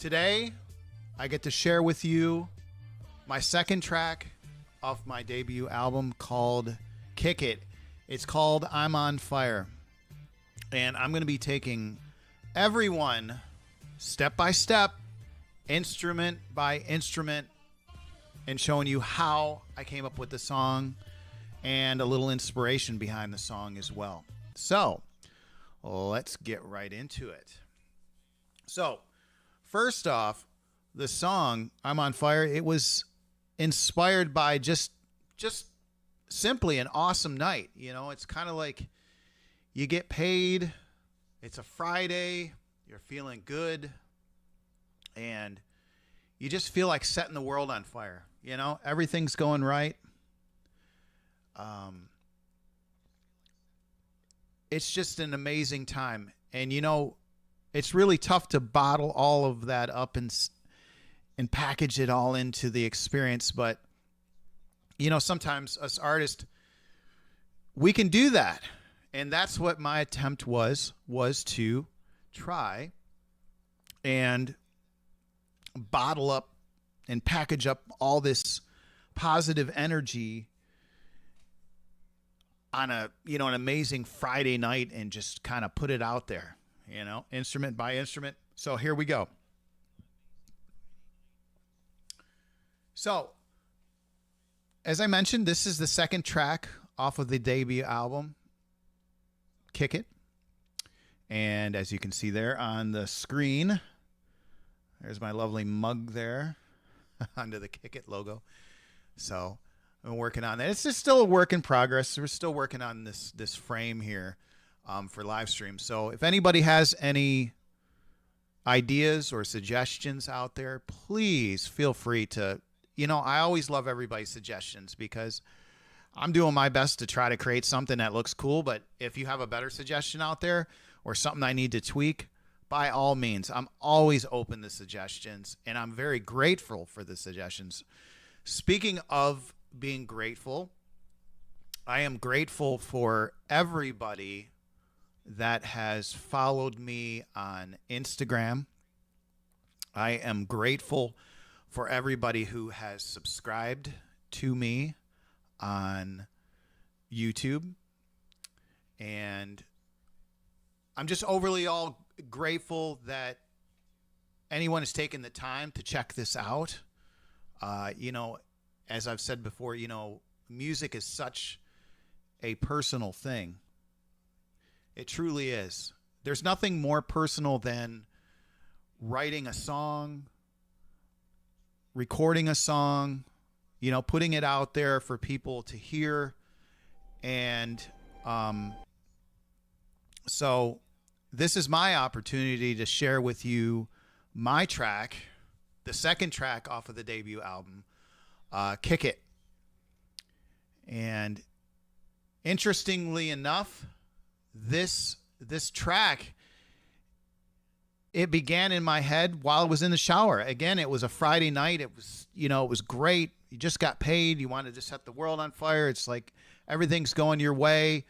Today, I get to share with you my second track off my debut album called Kick It. It's called I'm on Fire. And I'm going to be taking everyone step by step, instrument by instrument, and showing you how I came up with the song and a little inspiration behind the song as well. So, let's get right into it. So, first off, the song I'm on Fire, it was inspired by just simply an awesome night. You know, it's kind of like you get paid, it's a Friday, you're feeling good, and you just feel like setting the world on fire. You know, everything's going right. It's just an amazing time. And, you know, it's really tough to bottle all of that up and package it all into the experience. But, you know, sometimes us artists, we can do that. And that's what my attempt was to try and bottle up and package up all this positive energy on an amazing Friday night and just kind of put it out there, you know, instrument by instrument. So here we go. So, as I mentioned, this is the second track off of the debut album, Kick It. And as you can see there on the screen, there's my lovely mug there under the Kick It logo. So I'm working on that. It's just still a work in progress. We're still working on this frame here for live stream. So if anybody has any ideas or suggestions out there, please feel free to, you know, I always love everybody's suggestions because I'm doing my best to try to create something that looks cool. But if you have a better suggestion out there or something I need to tweak, by all means, I'm always open to suggestions, and I'm very grateful for the suggestions. Speaking of being grateful, I am grateful for everybody that has followed me on Instagram. I am grateful for everybody who has subscribed to me on YouTube. And I'm just overly all grateful that anyone has taken the time to check this out. You know, as I've said before, you know, music is such a personal thing. It truly is. There's nothing more personal than writing a song, recording a song, you know, putting it out there for people to hear. And so this is my opportunity to share with you my track, the second track off of the debut album, Kick It. And interestingly enough, this track, it began in my head while I was in the shower. Again, it was a Friday night. It was, you know, it was great. You just got paid. You wanted to set the world on fire. It's like everything's going your way.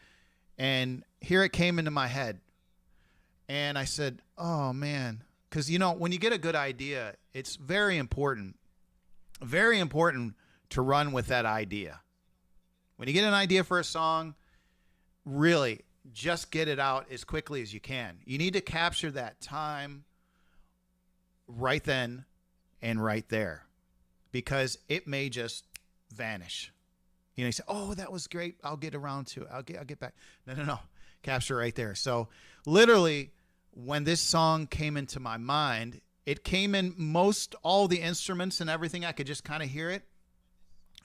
And here it came into my head. And I said, oh, man. Because, you know, when you get a good idea, it's very important to run with that idea. When you get an idea for a song, really just get it out as quickly as you can. You need to capture that time right then and right there because it may just vanish. You know, you say, oh, that was great. I'll get around to it. I'll get back. No. Capture right there. So literally when this song came into my mind, it came in all the instruments and everything. I could just kind of hear it.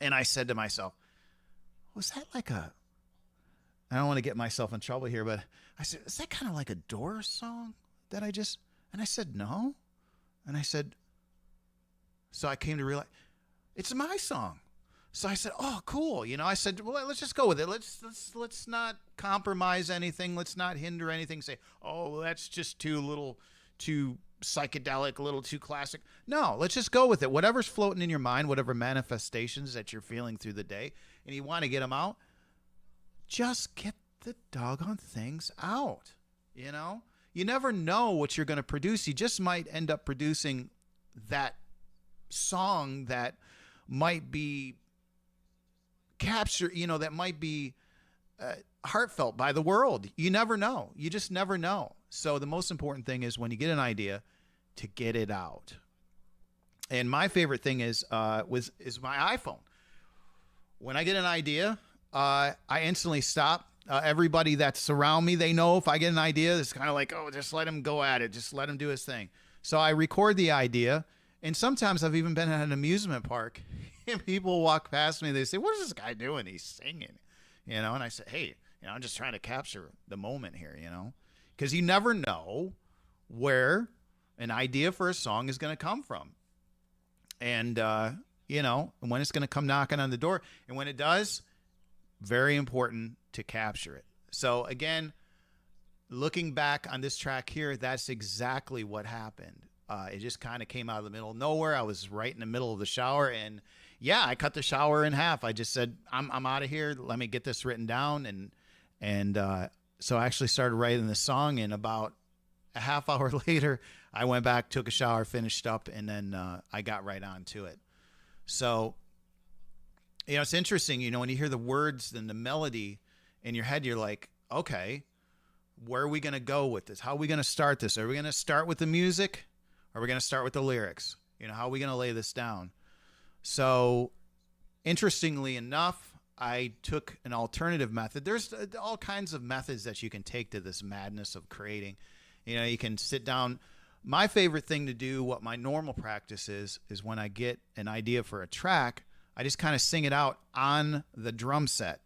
And I said to myself, was that like I don't want to get myself in trouble here, but I said, is that kind of like a Doors song that and I said, no. And I said, so I came to realize it's my song. So I said, oh, cool. You know, I said, well, let's just go with it. Let's not compromise anything. Let's not hinder anything. Say, oh, that's just too psychedelic, a little too classic. No, let's just go with it. Whatever's floating in your mind, whatever manifestations that you're feeling through the day, and you want to get them out, just get the doggone things out. You know, you never know what you're going to produce. You just might end up producing that song that might be captured, that might be heartfelt by the world. You never know. You just never know. So the most important thing is when you get an idea to get it out. And my favorite thing is my iPhone. When I get an idea, I instantly stop. Everybody that's around me, they know if I get an idea, it's kind of like, oh, just let him go at it. Just let him do his thing. So I record the idea. And sometimes I've even been at an amusement park and people walk past me. They say, what is this guy doing? He's singing, and I say, hey, I'm just trying to capture the moment here, because you never know where an idea for a song is going to come from. And, when it's going to come knocking on the door. And when it does, very important to capture it. So again, looking back on this track here, that's exactly what happened. It just kind of came out of the middle of nowhere. I was right in the middle of the shower, and yeah, I cut the shower in half. I just said, I'm out of here. Let me get this written down. And so I actually started writing the song, and about a half hour later, I went back, took a shower, finished up, and then I got right on to it. So, it's interesting, when you hear the words and the melody in your head, you're like, okay, where are we going to go with this? How are we going to start this? Are we going to start with the music? Or are we going to start with the lyrics? How are we going to lay this down? So, interestingly enough, I took an alternative method. There's all kinds of methods that you can take to this madness of creating. You can sit down. My favorite thing to do, what my normal practice is when I get an idea for a track, I just kind of sing it out on the drum set.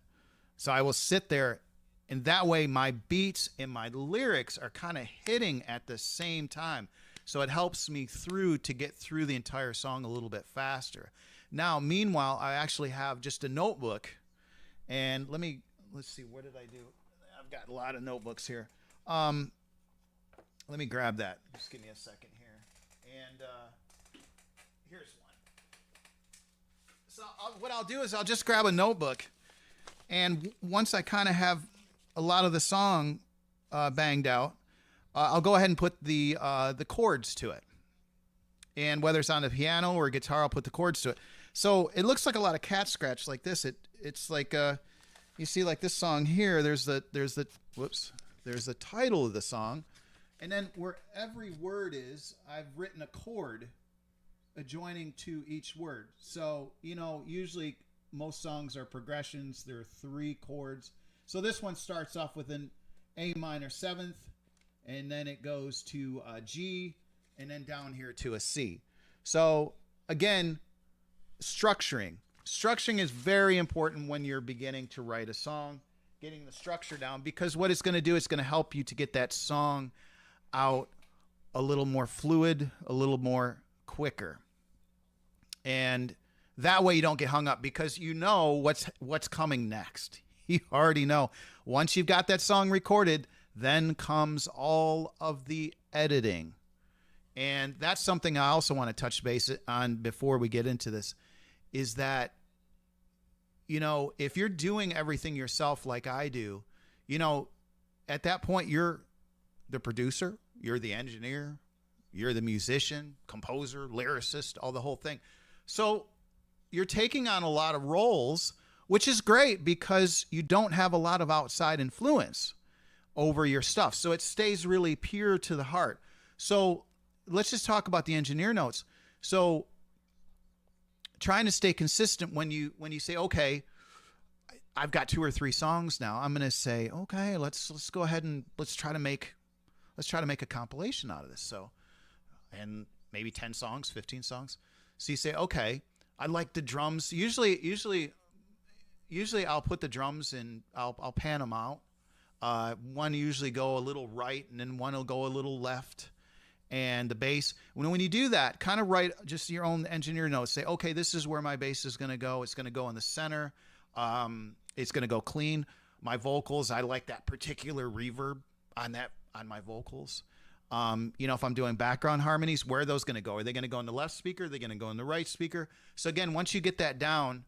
So I will sit there, and that way my beats and my lyrics are kind of hitting at the same time. So it helps me to get through the entire song a little bit faster. Now, meanwhile, I actually have just a notebook, and let's see, what did I do? I've got a lot of notebooks here. Let me grab that. Just give me a second here. And here's one. So what I'll do is I'll just grab a notebook, and once I kind of have a lot of the song banged out, I'll go ahead and put the chords to it. And whether it's on the piano or guitar, I'll put the chords to it. So it looks like a lot of cat scratch like this. It's like you see, like this song here. There's the title of the song, and then where every word is, I've written a chord adjoining to each word. So usually most songs are progressions. There are 3 chords. So this one starts off with an A minor 7th, and then it goes to a G, and then down here to a C. So again, structuring is very important when you're beginning to write a song, getting the structure down, because what it's going to do, it's going to help you to get that song out a little more fluid, a little more quicker. And that way you don't get hung up, because what's coming next. You already know. Once you've got that song recorded, then comes all of the editing. And that's something I also want to touch base on before we get into this, is that, if you're doing everything yourself like I do, at that point, you're the producer, you're the engineer, you're the musician, composer, lyricist, all the whole thing. So you're taking on a lot of roles, which is great because you don't have a lot of outside influence over your stuff. So it stays really pure to the heart. So let's just talk about the engineer notes. So trying to stay consistent when you say, okay, I've got 2 or 3 songs now. I'm going to say, okay, let's go ahead and let's try to make a compilation out of this. So, and maybe 10 songs, 15 songs. So you say, okay, I like the drums. Usually I'll put the drums in, I'll pan them out. One usually go a little right, and then one will go a little left. And the bass, when you do that, kind of write just your own engineer notes. Say, okay, this is where my bass is going to go. It's going to go in the center. It's going to go clean. My vocals, I like that particular reverb on my vocals. If I'm doing background harmonies, where are those going to go? Are they going to go in the left speaker? Are they going to go in the right speaker? So again, once you get that down,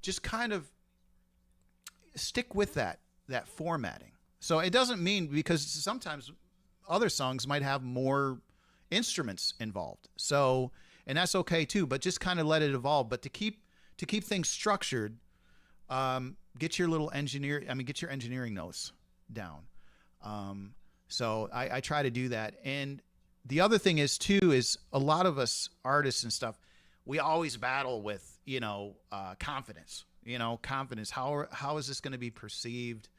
just kind of stick with that formatting. So it doesn't mean, because sometimes other songs might have more instruments involved. So and that's okay too. But just kind of let it evolve. But to keep things structured, get your little get your engineering notes down. So I try to do that. And the other thing is too, is a lot of us artists and stuff, we always battle with, confidence, confidence. How is this going to be perceived?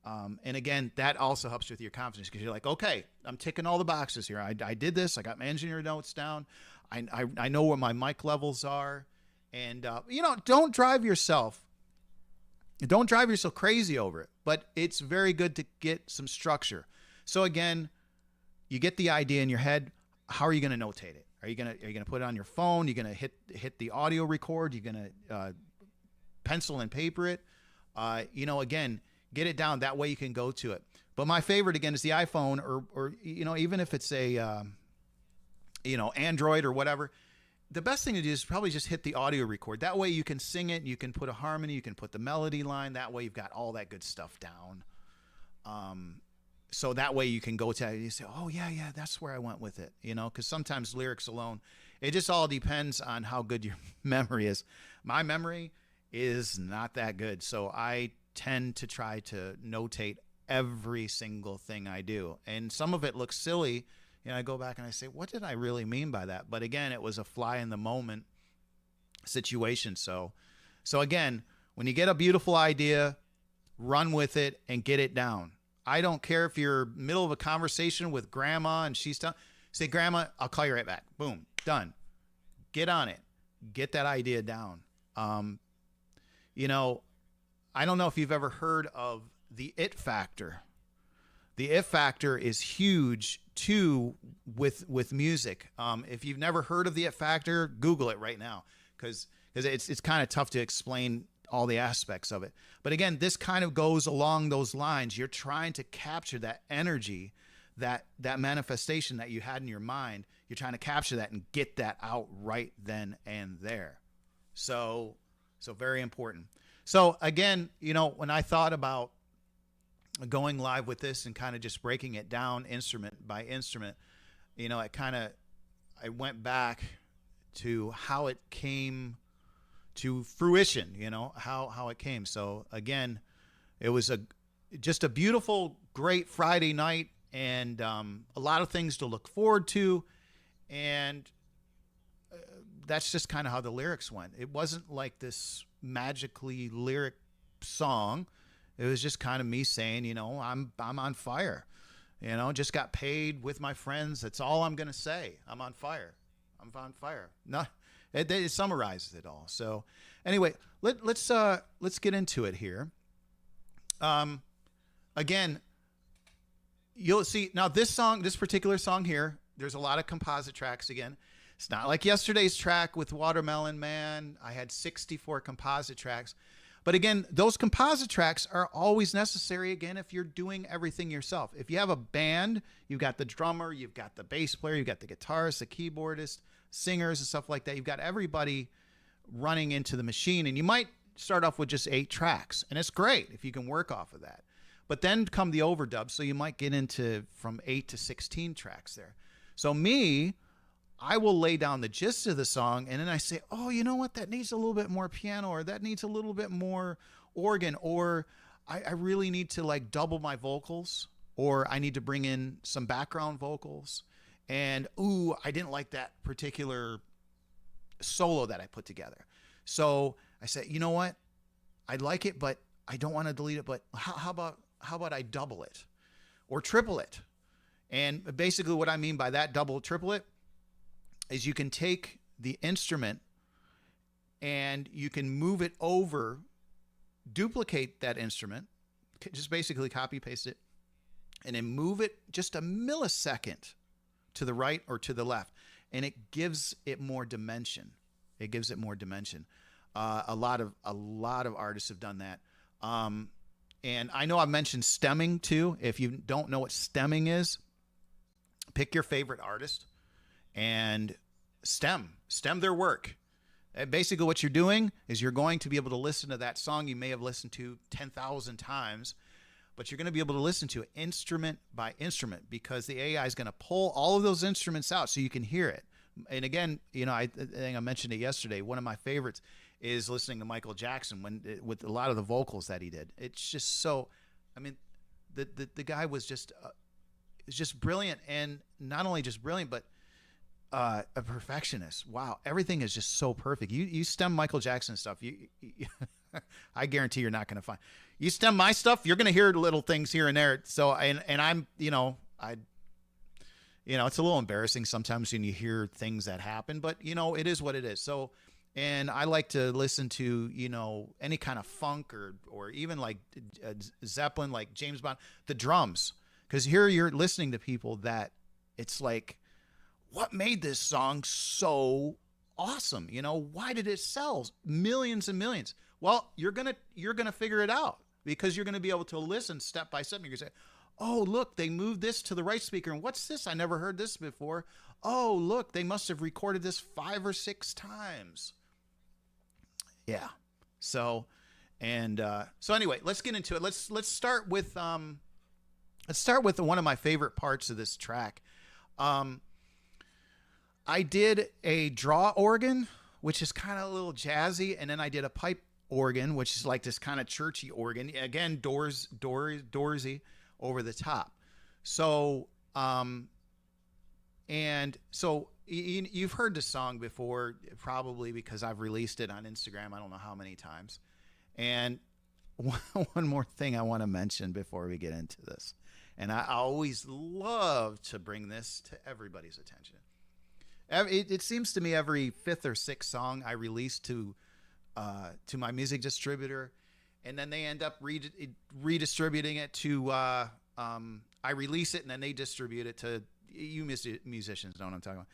And again, that also helps with your confidence, because you're like, okay, I'm ticking all the boxes here. I did this. I got my engineer notes down. I know where my mic levels are. And, don't drive yourself crazy over it, but it's very good to get some structure. So again, you get the idea in your head. How are you going to notate it? Are you going to put it on your phone? You're going to hit the audio record. You're going to pencil and paper it. Again, get it down. That way you can go to it. But my favorite, again, is the iPhone, or even if it's a, Android or whatever. The best thing to do is probably just hit the audio record. That way you can sing it. You can put a harmony. You can put the melody line. That way you've got all that good stuff down. So that way you can go to it. You say, oh, yeah, that's where I went with it. Because sometimes lyrics alone, it just all depends on how good your memory is. My memory is not that good. So I tend to try to notate every single thing I do. And some of it looks silly. I go back and I say, what did I really mean by that? But again, it was a fly in the moment situation. So again, when you get a beautiful idea, run with it and get it down. I don't care if you're middle of a conversation with grandma and she's done. Say, grandma, I'll call you right back. Boom, done. Get on it. Get that idea down. I don't know if you've ever heard of the it factor. The it factor is huge too with music. If you've never heard of the it factor, Google it right now, because it's kind of tough to explain all the aspects of it. But again, this kind of goes along those lines. You're trying to capture that energy, that manifestation that you had in your mind. You're trying to capture that and get that out right then and there. So very important. So again, when I thought about going live with this and kind of just breaking it down instrument by instrument, I went back to how it came to fruition, how it came. So again, it was just a beautiful, great Friday night, and a lot of things to look forward to. And that's just kind of how the lyrics went. It wasn't like this magically lyric song. It was just kind of me saying, I'm on fire, just got paid with my friends. That's all I'm going to say. I'm on fire. No, it summarizes it all. So anyway, let's get into it here. Again, you'll see now this particular song here, there's a lot of composite tracks again. It's not like yesterday's track with Watermelon Man. I had 64 composite tracks. But again, those composite tracks are always necessary, again, if you're doing everything yourself. If you have a band, you've got the drummer, you've got the bass player, you've got the guitarist, the keyboardist, singers, and stuff like that. You've got everybody running into the machine. And you might start off with just 8 tracks. And it's great if you can work off of that. But then come the overdub, so you might get into from 8 to 16 tracks there. So I will lay down the gist of the song, and then I say, oh, you know what? That needs a little bit more piano, or that needs a little bit more organ, or I really need to double my vocals, or I need to bring in some background vocals. And, ooh, I didn't like that particular solo that I put together. So I said, you know what? I like it, but I don't want to delete it. But how about I double it or triple it? And basically what I mean by that, double, triple it, is you can take the instrument and you can move it over, duplicate that instrument, just basically copy paste it, and then move it just a millisecond to the right or to the left, and it gives it more dimension. A lot of artists have done that. And I know I've mentioned stemming too. If you don't know what stemming is, pick your favorite artist and stem their work. And basically what you're doing is you're going to be able to listen to that song you may have listened to 10,000 times, but you're going to be able to listen to it instrument by instrument, because the AI is going to pull all of those instruments out so you can hear it. And again, you know, I think I mentioned it yesterday. One of my favorites is listening to Michael Jackson with a lot of the vocals that he did. It's just so, I mean, the guy was just brilliant, and not only just brilliant, but a perfectionist. Wow, everything is just so perfect. You stem Michael Jackson stuff, I guarantee you're not going to find. You stem my stuff, you're going to hear little things here and there. So and I'm it's a little embarrassing sometimes when you hear things that happen, but it is what it is. So, and I like to listen to any kind of funk or even like Zeppelin, like James Bond, the drums, because here you're listening to people that it's like, what made this song so awesome? Why did it sell millions and millions? Well, you're gonna figure it out, because you're gonna be able to listen step by step. You're gonna say, oh, look, they moved this to the right speaker, and what's this? I never heard this before. Oh, look, they must have recorded this 5 or 6 times. Yeah. So anyway, let's get into it. Let's start with one of my favorite parts of this track. I did a draw organ, which is kind of a little jazzy, and then I did a pipe organ, which is like this kind of churchy organ. Again, Doorsy over the top. So, and so you've heard the song before, probably because I've released it on Instagram. I don't know how many times. And one more thing I want to mention before we get into this, and I always love to bring this to everybody's attention. It seems to me every 5th or 6th song I release to my music distributor, and then they end up redistributing it to I release it, and then they distribute it to you musicians know what I'm talking about,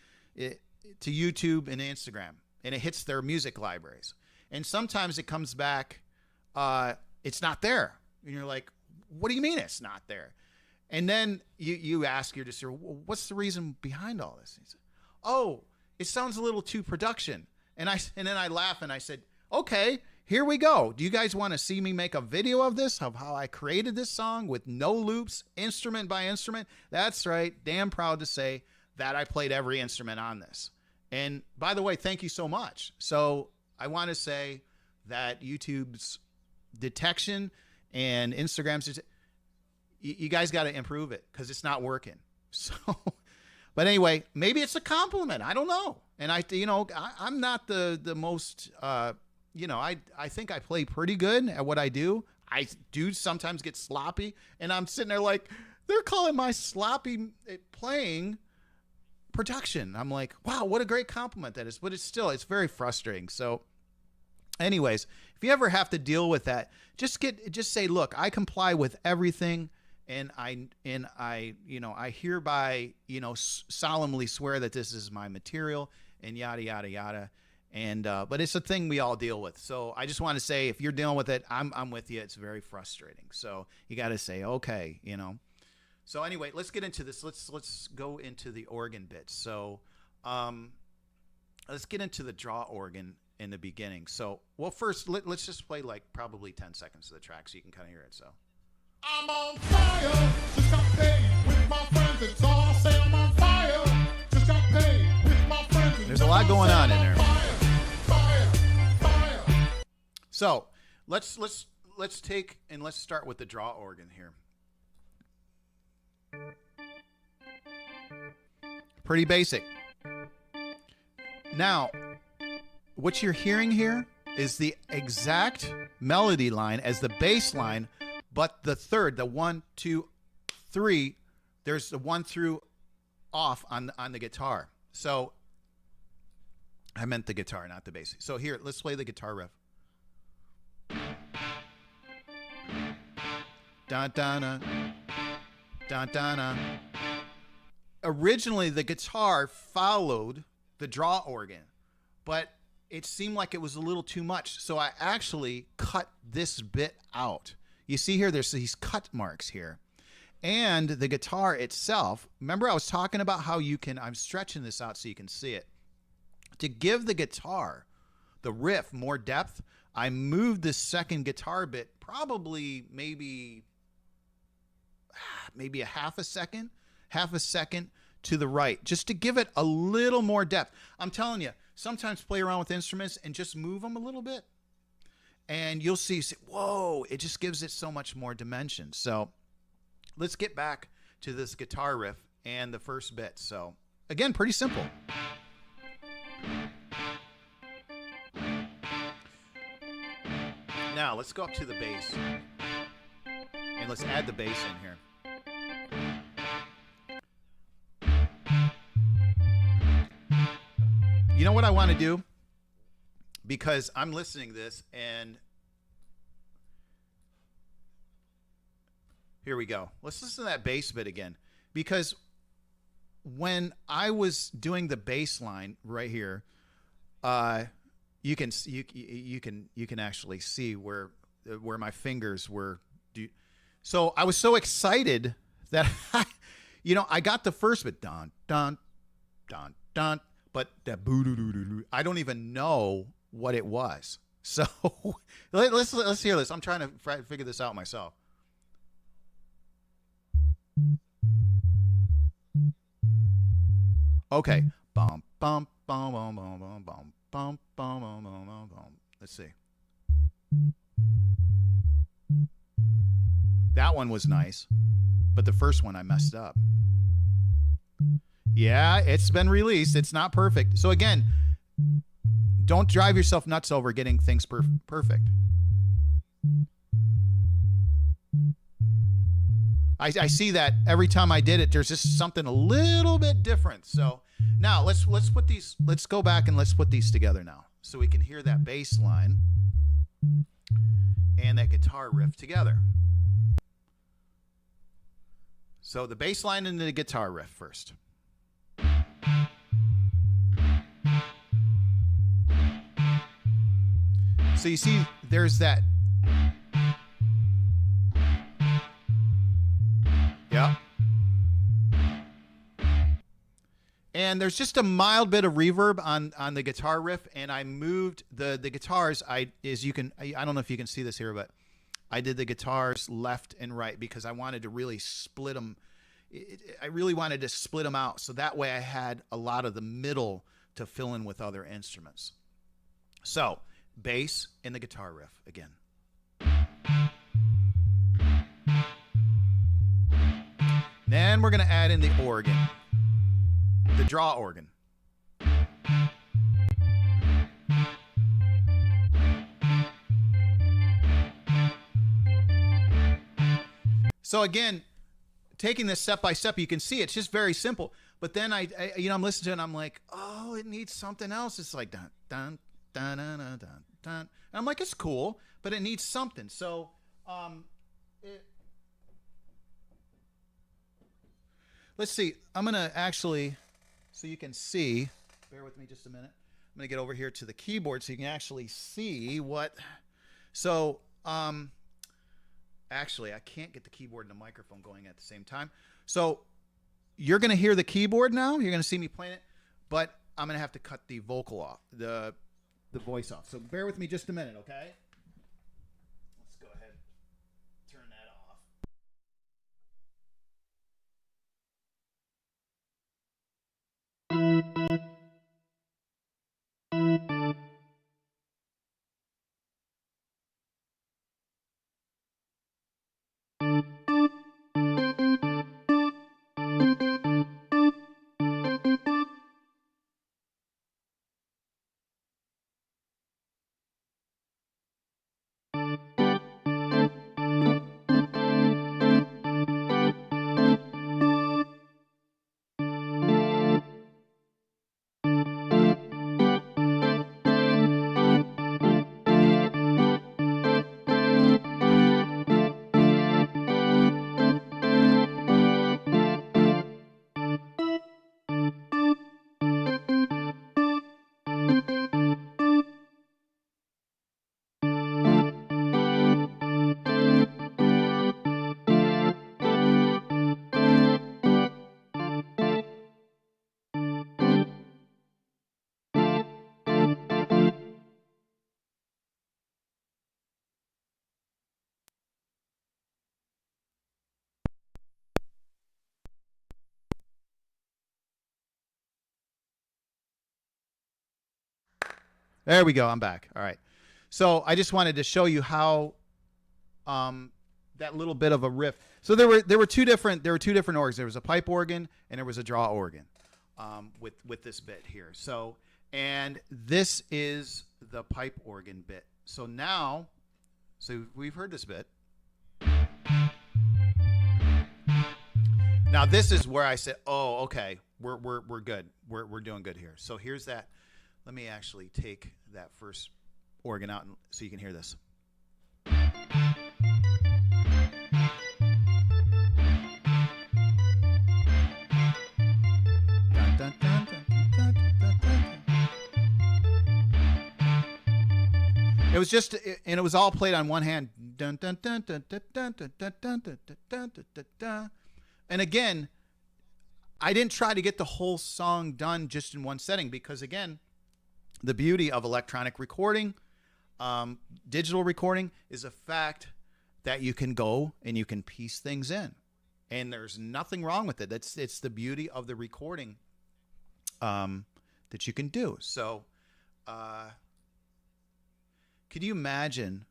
to YouTube and Instagram, and it hits their music libraries. And sometimes it comes back, it's not there, and you're like, what do you mean it's not there? And then you ask your distributor, well, what's the reason behind all this? And he said, oh, it sounds a little too production. And then I laugh and I said, okay, here we go. Do you guys want to see me make a video of this, of how I created this song with no loops, instrument by instrument? That's right. Damn proud to say that I played every instrument on this. And by the way, thank you so much. So I want to say that YouTube's detection and Instagram's, you guys got to improve it, because it's not working. So, but anyway, maybe it's a compliment. I don't know. And I'm not the most, I think I play pretty good at what I do. I do sometimes get sloppy, and I'm sitting there like, they're calling my sloppy playing production. I'm like, wow, what a great compliment that is. But it's very frustrating. So anyways, if you ever have to deal with that, just say, look, I comply with everything. And I hereby, solemnly swear that this is my material, and yada, yada, yada. And, but it's a thing we all deal with. So I just want to say, if you're dealing with it, I'm with you. It's very frustrating. So you got to say, okay, So anyway, let's get into this. Let's go into the organ bits. So, let's get into the draw organ in the beginning. So, well, first let's just play like probably 10 seconds of the track so you can kind of hear it. So. I'm on fire, just got paid with my friends. It's all I say, I'm on fire, just got paid with my friends. There's a lot going on in there. Fire. So let's take and let's start with the draw organ here. Pretty basic. Now, what you're hearing here is the exact melody line as the bass line. But the third, the 1, 2, 3, there's the 1 through off on the guitar. So I meant the guitar, not the bass. So here, let's play the guitar riff. Dun dun dun dun. Originally, the guitar followed the draw organ, but it seemed like it was a little too much. So I actually cut this bit out. You see here, there's these cut marks here. And the guitar itself, remember I was talking about how I'm stretching this out so you can see it. To give the guitar, the riff, more depth, I moved this second guitar bit probably maybe a half a second to the right, just to give it a little more depth. I'm telling you, sometimes play around with instruments and just move them a little bit, and you'll see, whoa, it just gives it so much more dimension. So let's get back to this guitar riff and the first bit. So again, pretty simple. Now let's go up to the bass, and let's add the bass in here. You know what I want to do? Because I'm listening to this, and here we go. Let's listen to that bass bit again. Because when I was doing the bass line right here, you can actually see where my fingers were. So I was so excited that I got the first bit, dun dun dun dun, but that boo, I don't even know what it was. So let's hear this. I'm trying to figure this out myself. Okay. Bum bum bum bum bum bum bum bum bum bum bum bum. Let's see. That one was nice, but the first one I messed up. Yeah, it's been released. It's not perfect. So again, don't drive yourself nuts over getting things perfect. I see that every time I did it, there's just something a little bit different. So now let's go back and let's put these together now, so we can hear that bass line and that guitar riff together. So the bass line and the guitar riff first. So you see, there's that. Yeah. And there's just a mild bit of reverb on the guitar riff, and I moved the guitars. I don't know if you can see this here, but I did the guitars left and right because I wanted to really split them. I really wanted to split them out, so that way I had a lot of the middle to fill in with other instruments. So bass and the guitar riff again. Then we're going to add in the organ, the draw organ. So again, taking this step by step, you can see it's just very simple. But then I'm listening to it and I'm like, oh, it needs something else. It's like dun dun dun dun dun dun dun. And I'm like, it's cool, but it needs something. So let's see. I'm gonna actually, so you can see. Bear with me just a minute. I'm gonna get over here to the keyboard so you can actually see what. So actually, I can't get the keyboard and the microphone going at the same time. So you're going to hear the keyboard now. You're going to see me playing it, but I'm going to have to cut the vocal off, the voice off. So bear with me just a minute, okay? Let's go ahead and turn that There we go. I'm back. All right. So I just wanted to show you how that little bit of a riff. So there were two different organs. There was a pipe organ and there was a draw organ with this bit here. So and this is the pipe organ bit. So now, so we've heard this bit. Now this is where I said, oh, okay, we're good. We're doing good here. So here's that. Let me actually take that first organ out so you can hear this. It was just, and it was all played on one hand. And again, I didn't try to get the whole song done just in one setting because, again, the beauty of electronic recording, digital recording, is a fact that you can go and you can piece things in. And there's nothing wrong with it. It's the beauty of the recording that you can do. So, could you imagine,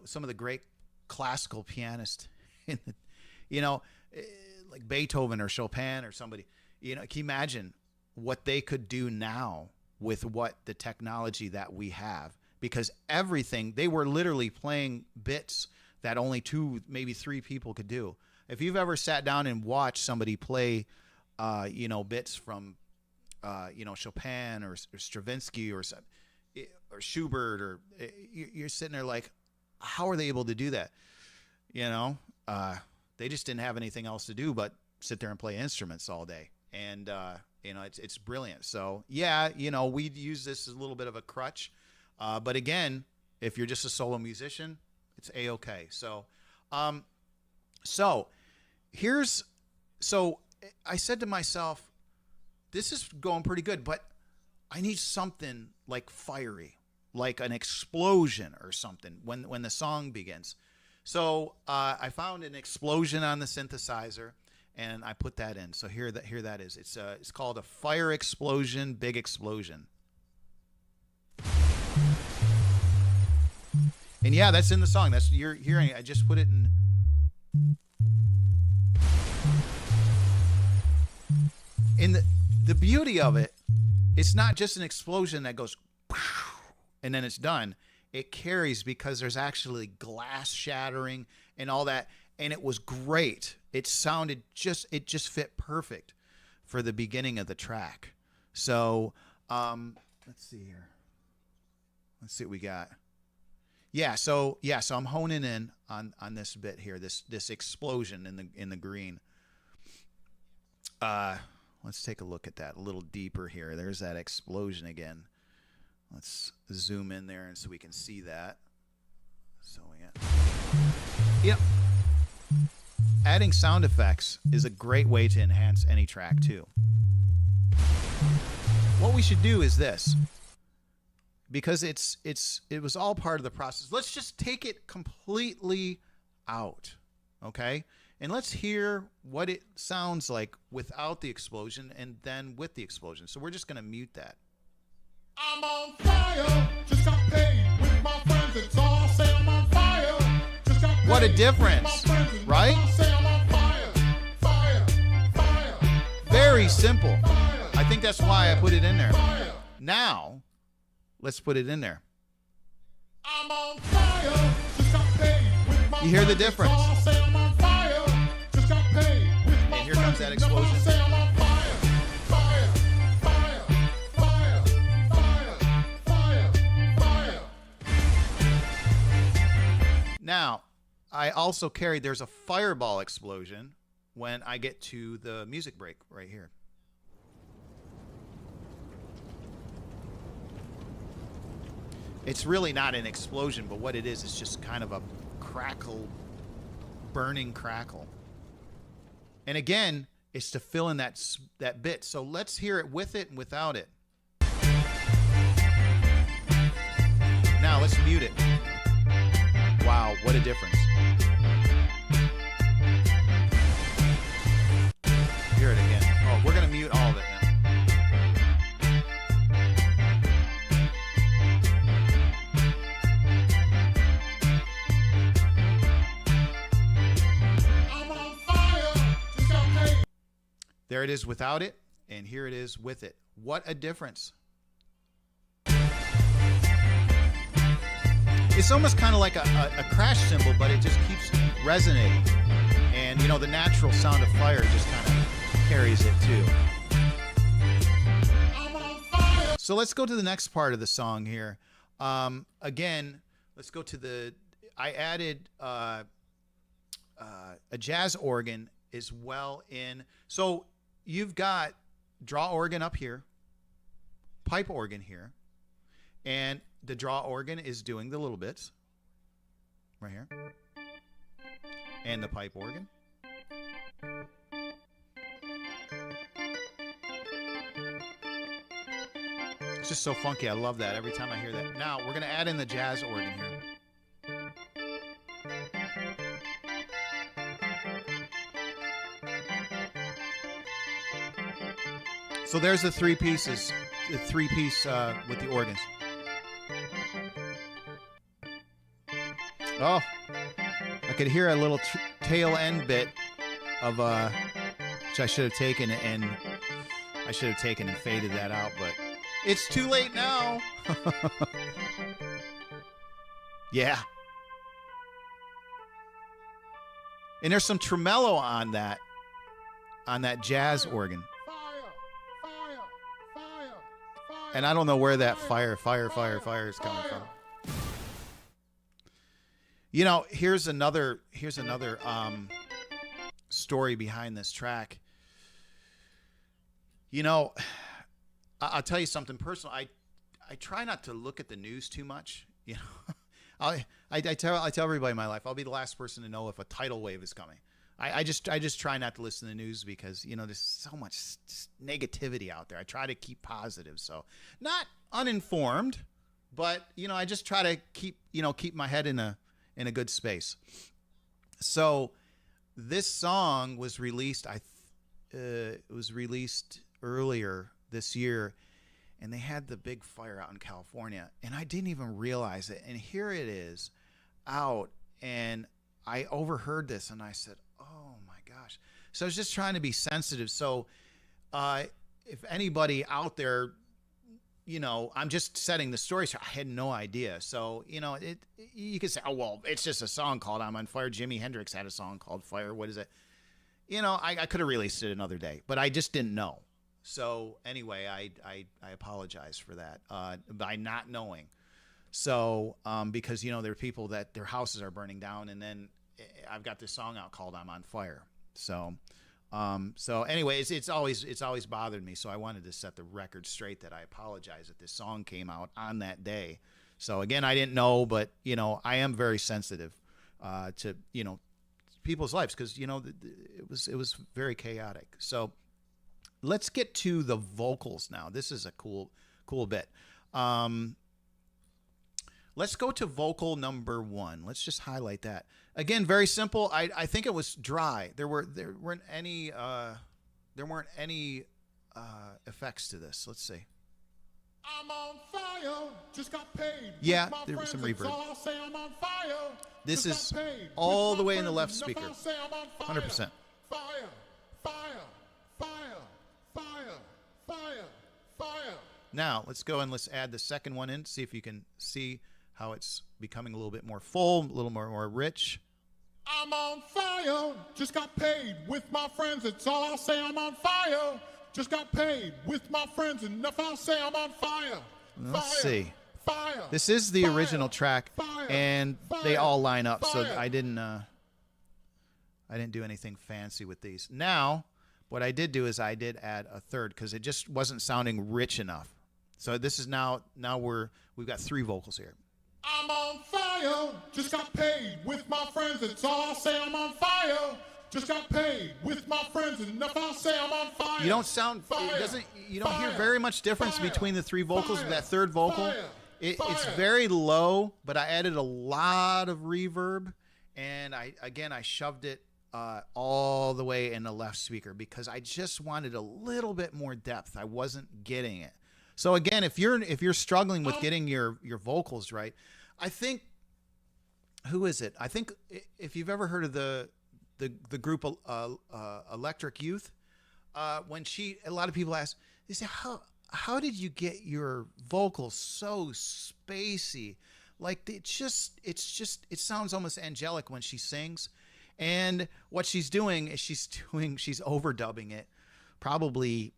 some of the great classical pianists in the, like Beethoven or Chopin or somebody, can you imagine what they could do now with what the technology that we have? Because everything, they were literally playing bits that only 2, maybe 3 people could do. If you've ever sat down and watched somebody play, bits from, Chopin or Stravinsky or Schubert, or you're sitting there like, how are they able to do that? They just didn't have anything else to do but sit there and play instruments all day. And, it's brilliant. So, yeah, we use this as a little bit of a crutch. But again, if you're just a solo musician, it's A-okay. So I said to myself, this is going pretty good, but I need something like fiery, like an explosion or something when the song begins. So I found an explosion on the synthesizer, and I put that in. So here that is. It's called a Fire Explosion, Big Explosion. And yeah, that's in the song. That's you're hearing. I just put it in. In the beauty of it, it's not just an explosion that goes and then it's done. It carries because there's actually glass shattering and all that, and it was great. It just fit perfect for the beginning of the track. So let's see here. Let's see what we got. So I'm honing in on this bit here, this explosion in the green. Let's take a look at that a little deeper here. There's that explosion again. Let's zoom in there and so we can see that. So yep. Adding sound effects is a great way to enhance any track too. What we should do is this. Because it was all part of the process. Let's just take it completely out, okay? And let's hear what it sounds like without the explosion and then with the explosion. So we're just going to mute that. I'm on fire, just got paid with my friends. It's all say I'm on fire. Just got paid What a with difference, my friends. It's right? all say I'm on fire, fire, fire, Very simple. fire, I think that's why I put it in there. fire. Now, let's put it in there. I'm on fire, just got paid with my You hear the friends. It's difference? all say I'm on fire, just got paid with my And here comes that friends. It's all explosion. say I'm on fire, fire, fire, fire, fire, fire, fire. Now, I also carried, there's a fireball explosion when I get to the music break right here. It's really not an explosion, but what it is just kind of a crackle, burning crackle. And again, it's to fill in that bit. So let's hear it with it and without it. Now let's mute it. Wow, what a difference. Hear it again. Oh, we're going to mute all of it now. There it is without it, and here it is with it. What a difference. It's almost kind of like a crash cymbal, but it just keeps resonating. And, you know, the natural sound of fire just kind of carries it too. So let's go to the next part of the song here. Again, let's go to I added a jazz organ as well in. So you've got draw organ up here, pipe organ here, and the draw organ is doing the little bits right here, and the pipe organ. It's just so funky. I love that every time I hear that. Now we're going to add in the jazz organ here. So there's the three pieces, the three-piece with the organs. Oh, I could hear a little tail end bit of which I should have taken and faded that out, but it's too late now. Yeah. And there's some tremolo on that jazz organ. And I don't know where that fire is coming from. You know, here's another story behind this track. You know, I'll tell you something personal. I try not to look at the news too much. You know, I tell everybody in my life, I'll be the last person to know if a tidal wave is coming. I just try not to listen to the news because, you know, there's so much negativity out there. I try to keep positive, so not uninformed, but, you know, I just try to keep my head in a good space. So this song was released. It was released earlier this year, and they had the big fire out in California, and I didn't even realize it. And here it is out, and I overheard this, and I said, "Oh my gosh!" So I was just trying to be sensitive. So, if anybody out there, you know, I'm just setting the story. So I had no idea. So, you know, you could say, "Oh well, it's just a song called I'm on Fire." Jimi Hendrix had a song called Fire. What is it? You know, I could have released it another day, but I just didn't know. So anyway, I apologize for that by not knowing. So because, you know, there are people that their houses are burning down, and then I've got this song out called I'm on Fire. So anyway, it's always bothered me. So I wanted to set the record straight that I apologize that this song came out on that day. So again, I didn't know, but, you know, I am very sensitive to, you know, people's lives, because, you know, it was very chaotic. So let's get to the vocals now. This is a cool bit. Let's go to vocal number 1. Let's just highlight that. Again, very simple. I think it was dry. There weren't any effects to this. Let's see. I'm on fire, just got paid. Yeah, there was some reverb. I'll say I'm on fire. This Just is got paid. all With the my way in the friends, left and if speaker. I say I'm on fire, 100%. Fire, fire, fire, fire, fire, fire. Now, let's go and let's add the second one in, see if you can see how it's becoming a little bit more full, a little more rich. I'm on fire, just got paid with my friends. It's all I'll say. I'm on fire, just got paid with my friends. And if I say I'm on fire, Let's fire, see. Fire. This is the fire, original track, fire, and fire, they all line up, so fire. I didn't do anything fancy with these. Now, what I did do is I did add a third because it just wasn't sounding rich enough. So this is now we've got 3 vocals here. I'm on fire, just got paid with my friends. It's all I'll say. I'm on fire, just got paid with my friends. And if I say I'm on fire, You don't sound. fire, It doesn't. You don't hear fire, very much difference fire, between the 3 vocals fire, with that third vocal. fire, It's fire. very low, but I added a lot of reverb, and I shoved it all the way in the left speaker because I just wanted a little bit more depth. I wasn't getting it. So again, if you're struggling with getting your vocals right, I think, who is it? I think if you've ever heard of the group Electric Youth, when a lot of people ask, they say, how did you get your vocals so spacey? Like it sounds almost angelic when she sings. And what she's doing is she's overdubbing it. Probably,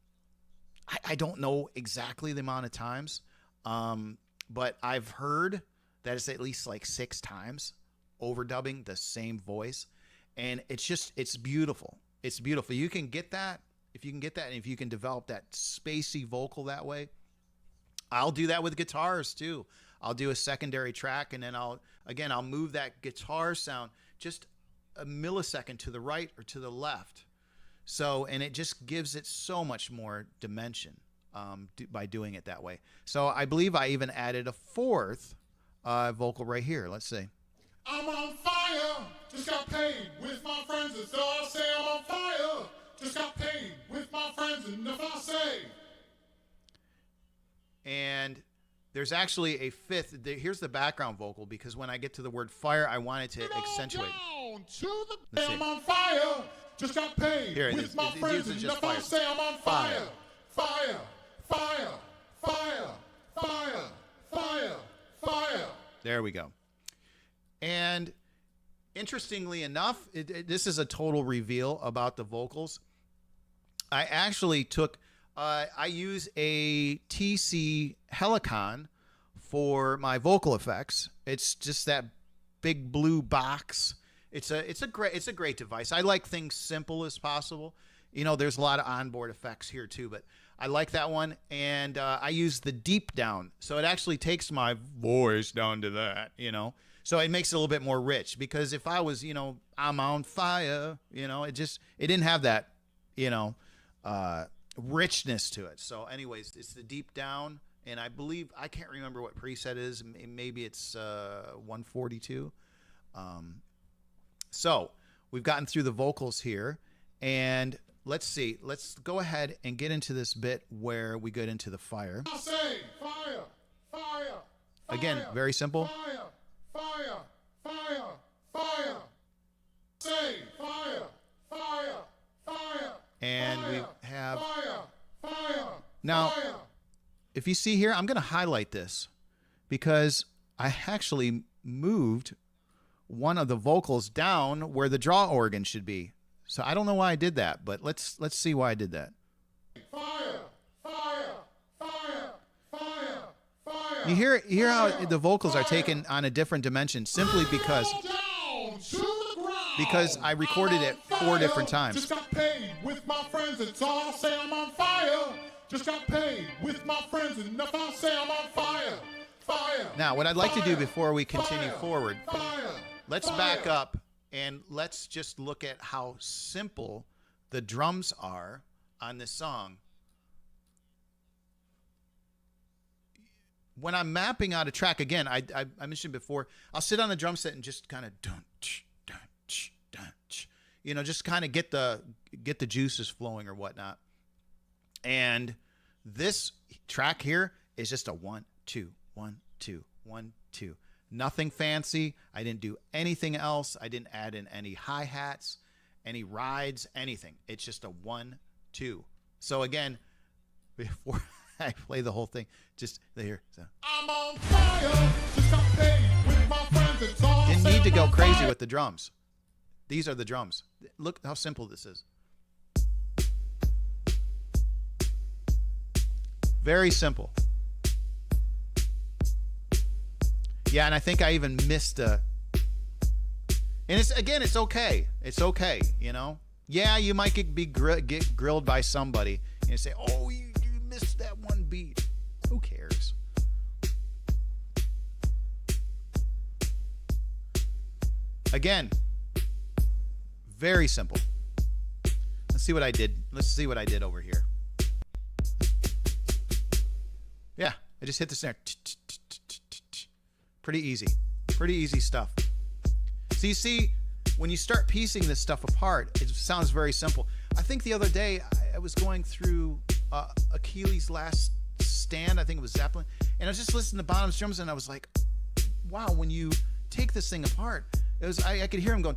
I don't know exactly the amount of times, but I've heard that it's at least like 6 times overdubbing the same voice. And it's beautiful. It's beautiful. You can get that. If you can get that, and if you can develop that spacey vocal that way, I'll do that with guitars too. I'll do a secondary track, and then I'll move that guitar sound just a millisecond to the right or to the left. So, and it just gives it so much more dimension by doing it that way. So I believe I even added a 4th vocal right here. Let's see. I'm on fire, just got paid with my friends, and so I say I'm on fire. Just got paid with my friends, and if I say. And there's actually a 5th. Here's the background vocal, because when I get to the word fire, I want it to accentuate. I'm on fire, just got paid Here, with my friends, and if I say I'm on fire. Fire, fire, fire, fire, fire, fire. There we go. And interestingly enough, this is a total reveal about the vocals. I actually took, I use a TC Helicon for my vocal effects. It's just that big blue box. It's a great device. I like things simple as possible. You know, there's a lot of onboard effects here too, but I like that one. And I use the deep down, so it actually takes my voice down to that, you know. So it makes it a little bit more rich, because if I was, you know, I'm on fire, you know, it didn't have that, you know, richness to it. So anyways, it's the deep down, and I believe, I can't remember what preset is. Maybe it's 142. So we've gotten through the vocals here, and let's see. Let's go ahead and get into this bit where we get into the fire. I say fire, fire, fire. Again, very simple. Fire, fire, fire, fire. Say fire, fire, fire. And fire, we have fire, fire. now. Fire. If you see here, I'm going to highlight this because I actually moved one of the vocals down where the draw organ should be. So I don't know why I did that, but let's see why I did that. Fire, fire, fire, fire, fire. You hear how the vocals are taken on a different dimension simply because I recorded it 4 different times. Just got paid with my friends, and so I say I'm on fire. Just got paid with my friends, and if I say I'm on fire, fire. Now, what I'd like to do before we continue forward, fire, let's back up and let's just look at how simple the drums are on this song. When I'm mapping out a track, again, I mentioned before, I'll sit on the drum set and just kind of you know, just kind of get the juices flowing or whatnot. And this track here is just a 1 2 1 2 1 2. Nothing fancy. I didn't do anything else. I didn't add in any hi-hats, any rides, anything. It's just a 1 2. So again, before I play the whole thing, just here. So. I'm on fire. Just got paid with my friends, and so I Didn't say need to I'm go on crazy fire. with the drums. These are the drums. Look how simple this is. Very simple. Yeah, and I think I even missed a... And it's okay. It's okay, you know? Yeah, you might get grilled by somebody and say, oh, you missed that one beat. Who cares? Again, very simple. Let's see what I did. Let's see what I did over here. Yeah, I just hit the snare. Pretty easy. Pretty easy stuff. So you see, when you start piecing this stuff apart, it sounds very simple. I think the other day I was going through Achilles' Last Stand. I think it was Zeppelin. And I was just listening to Bonham's drums, and I was like, wow, when you take this thing apart, it was I could hear him going.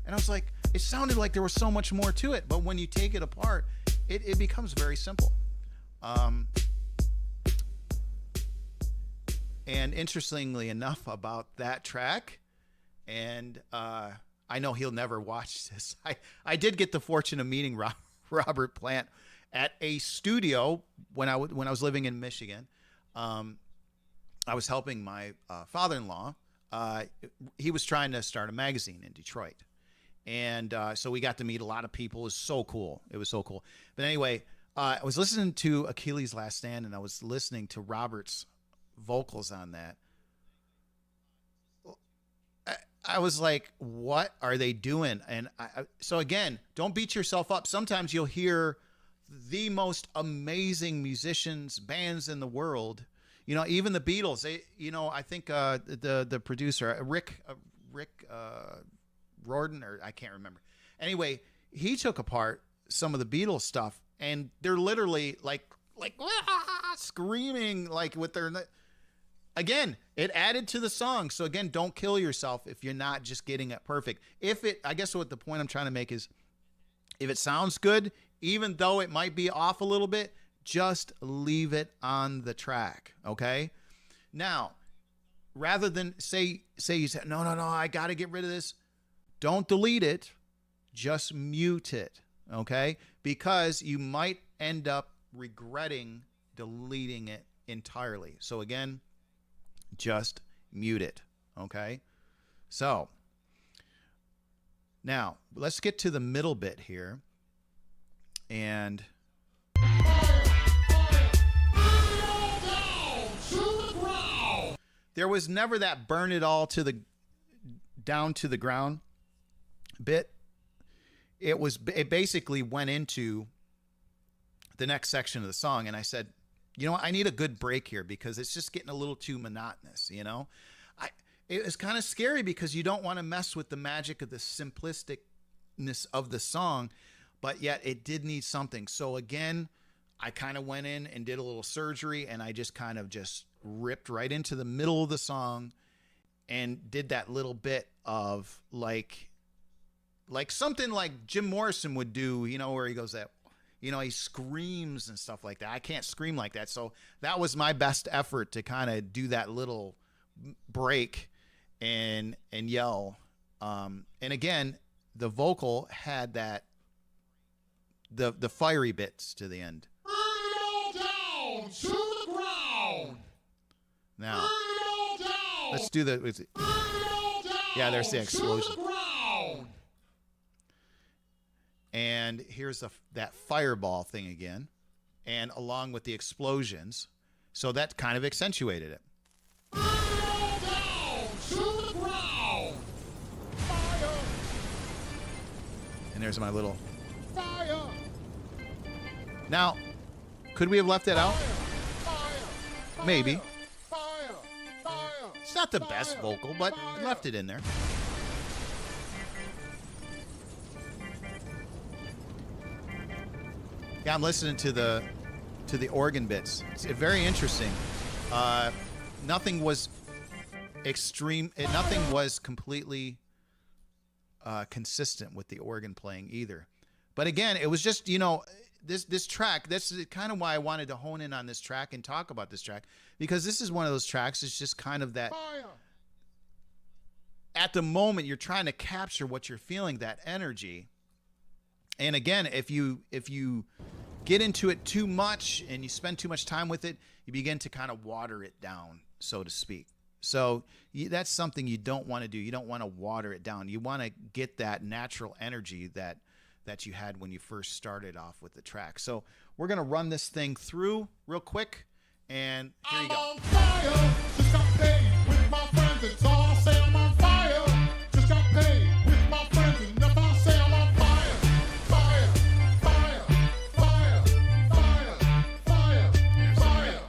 And I was like, it sounded like there was so much more to it. But when you take it apart, it becomes very simple. And interestingly enough about that track, and I know he'll never watch this. I did get the fortune of meeting Robert Plant at a studio when I was living in Michigan. I was helping my father-in-law. He was trying to start a magazine in Detroit. And so we got to meet a lot of people. It was so cool. It was so cool. But anyway, I was listening to Achilles' Last Stand, and I was listening to Robert's vocals on that. I was like, what are they doing? And so again, don't beat yourself up. Sometimes you'll hear the most amazing musicians, bands in the world. You know, even the Beatles. They, you know, I think the producer Rick Riordan, or I can't remember. Anyway, he took apart some of the Beatles stuff, and they're literally like screaming like with their. Again, it added to the song. So again, don't kill yourself if you're not just getting it perfect. I guess what the point I'm trying to make is, if it sounds good, even though it might be off a little bit, just leave it on the track. Okay. Now, rather than say you said, no, I got to get rid of this. Don't delete it. Just mute it. Okay. Because you might end up regretting deleting it entirely. So again, just mute it. Okay. So now let's get to the middle bit here. And there was never that burn it all down to the ground bit. It basically went into the next section of the song. And I said, you know, I need a good break here because it's just getting a little too monotonous, you know. It was kind of scary because you don't want to mess with the magic of the simplisticness of the song, but yet it did need something. So again, I kind of went in and did a little surgery, and I just kind of just ripped right into the middle of the song and did that little bit of like something like Jim Morrison would do, you know, where he goes that, you know, he screams and stuff like that. I can't scream like that. So that was my best effort to kind of do that little break and yell. And again, the vocal had that, the fiery bits to the end. Burn it all down to the ground. Now, Burn it all down. let's do the, Burn it all down. Yeah, there's the explosion. To the ground. And here's that fireball thing again, and along with the explosions. So that kind of accentuated it. Burn it all down to the ground. Fire. And there's my little. Fire. Now, could we have left it out? Fire. Maybe. Fire. Fire. It's not the best vocal, but left it in there. Yeah, I'm listening to the organ bits. It's very interesting. Nothing was extreme. Nothing was completely consistent with the organ playing either. But again, it was just, you know, this track. That's kind of why I wanted to hone in on this track and talk about this track, because this is one of those tracks. It's just kind of that. Fire. At the moment, you're trying to capture what you're feeling, that energy. And again, if you get into it too much and you spend too much time with it, you begin to kind of water it down, so to speak. So that's something you don't want to do. You don't want to water it down. You want to get that natural energy that you had when you first started off with the track. So we're going to run this thing through real quick, and here you go. I'm on fire. Just got paid with my friends. It's all I'll say. I'm on fire. Just got paid with my friends. Enough I'll say. I'm on fire. Fire. Fire. Fire. Fire. Fire. Fire.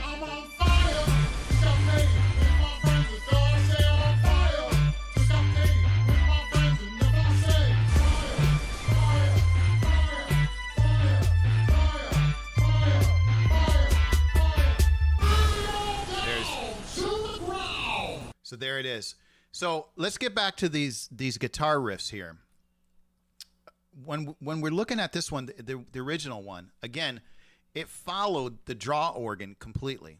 I'm on fire. Just got paid with my friends. It's all I'll say. I'm on fire. So there it is. So let's get back to these guitar riffs here. When we're looking at this one, the original one, again, it followed the draw organ completely.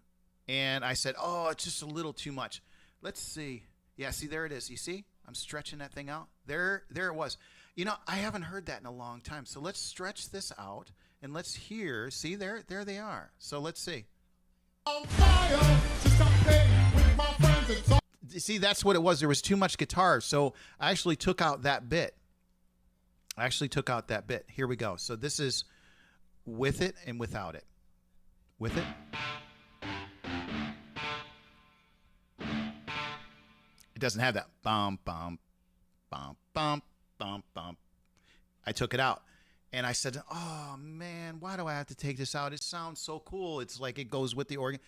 And I said, oh, it's just a little too much. Let's see. Yeah, see, there it is. You see? I'm stretching that thing out. There it was. You know, I haven't heard that in a long time. So let's stretch this out and let's hear. See, there they are. So let's see. On fire, just got paid with my friends. It's all See, that's what it was. There was too much guitar. So I actually took out that bit. Here we go. So this is with it and without it. With it. It doesn't have that bum, bum, bum, bum, bum, bum. I took it out. And I said, oh, man, why do I have to take this out? It sounds so cool. It's like it goes with the organ.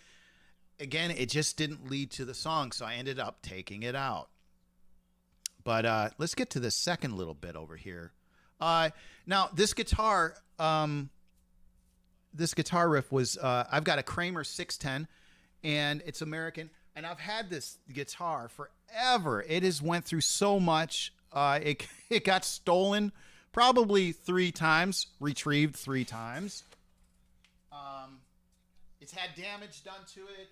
Again, it just didn't lead to the song, so I ended up taking it out. But let's get to the second little bit over here. Now, this guitar riff was, I've got a Kramer 610, and it's American, and I've had this guitar forever. It has went through so much. It got stolen probably 3 times, retrieved 3 times. It's had damage done to it.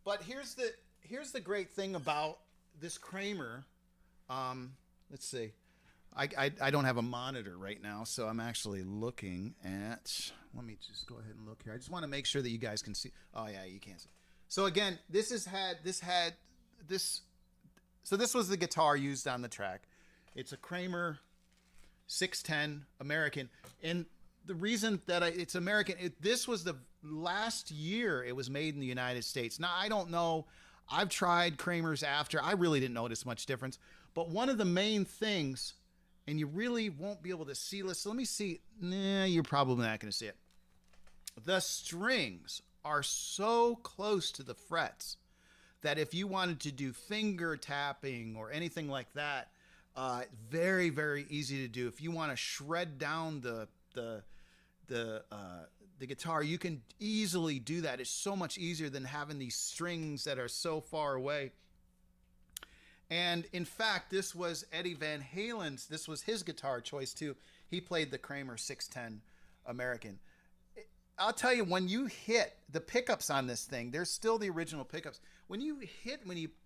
But here's the great thing about this Kramer. Let's see. I don't have a monitor right now, so I'm actually looking at. Let me just go ahead and look here. I just want to make sure that you guys can see. Oh yeah, you can see. So again, this had this. So this was the guitar used on the track. It's a Kramer 610 American, and the reason that it's American, this was the last year it was made in the United States. Now, I don't know. I've tried Kramers after. I really didn't notice much difference. But one of the main things, and you really won't be able to see this. So let me see. Nah, you're probably not going to see it. The strings are so close to the frets that if you wanted to do finger tapping or anything like that, very, very easy to do. If you want to shred down the guitar, you can easily do that. It's so much easier than having these strings that are so far away. And in fact, this was Eddie Van Halen's, this was his guitar choice too. He played the Kramer 610 American. I'll tell you, when you hit the pickups on this thing, there's still the original pickups. When you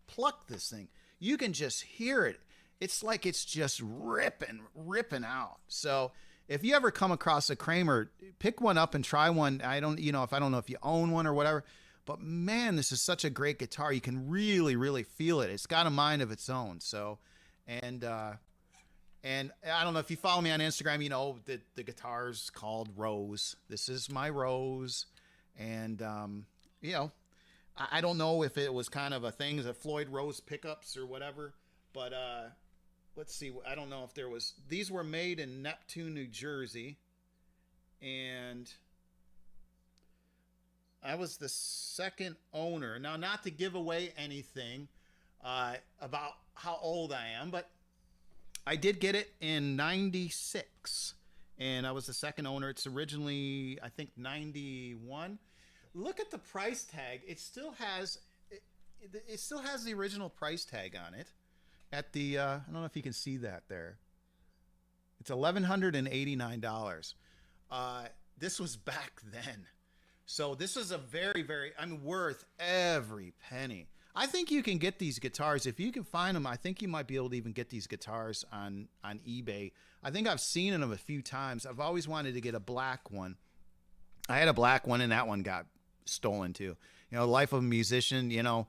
pluck this thing, you can just hear it. It's like it's just ripping out. So if you ever come across a Kramer, pick one up and try one. I don't know if you own one or whatever, but man, this is such a great guitar. You can really, really feel it. It's got a mind of its own. So, and I don't know if you follow me on Instagram, you know that the guitar's called Rose. This is my Rose. And, you know, I don't know if it was kind of a thing that Floyd Rose pickups or whatever, but, let's see. I don't know if there was. These were made in Neptune, New Jersey, and I was the second owner. Now, not to give away anything about how old I am, but I did get it in '96, and I was the second owner. It's originally, I think, '91. Look at the price tag. It still has the original price tag on it. At the, I don't know if you can see that there. It's $1,189. This was back then. So this is a very, very, worth every penny. I think you can get these guitars. If you can find them, I think you might be able to even get these guitars on eBay. I think I've seen them a few times. I've always wanted to get a black one. I had a black one, and that one got stolen too. You know, life of a musician, you know,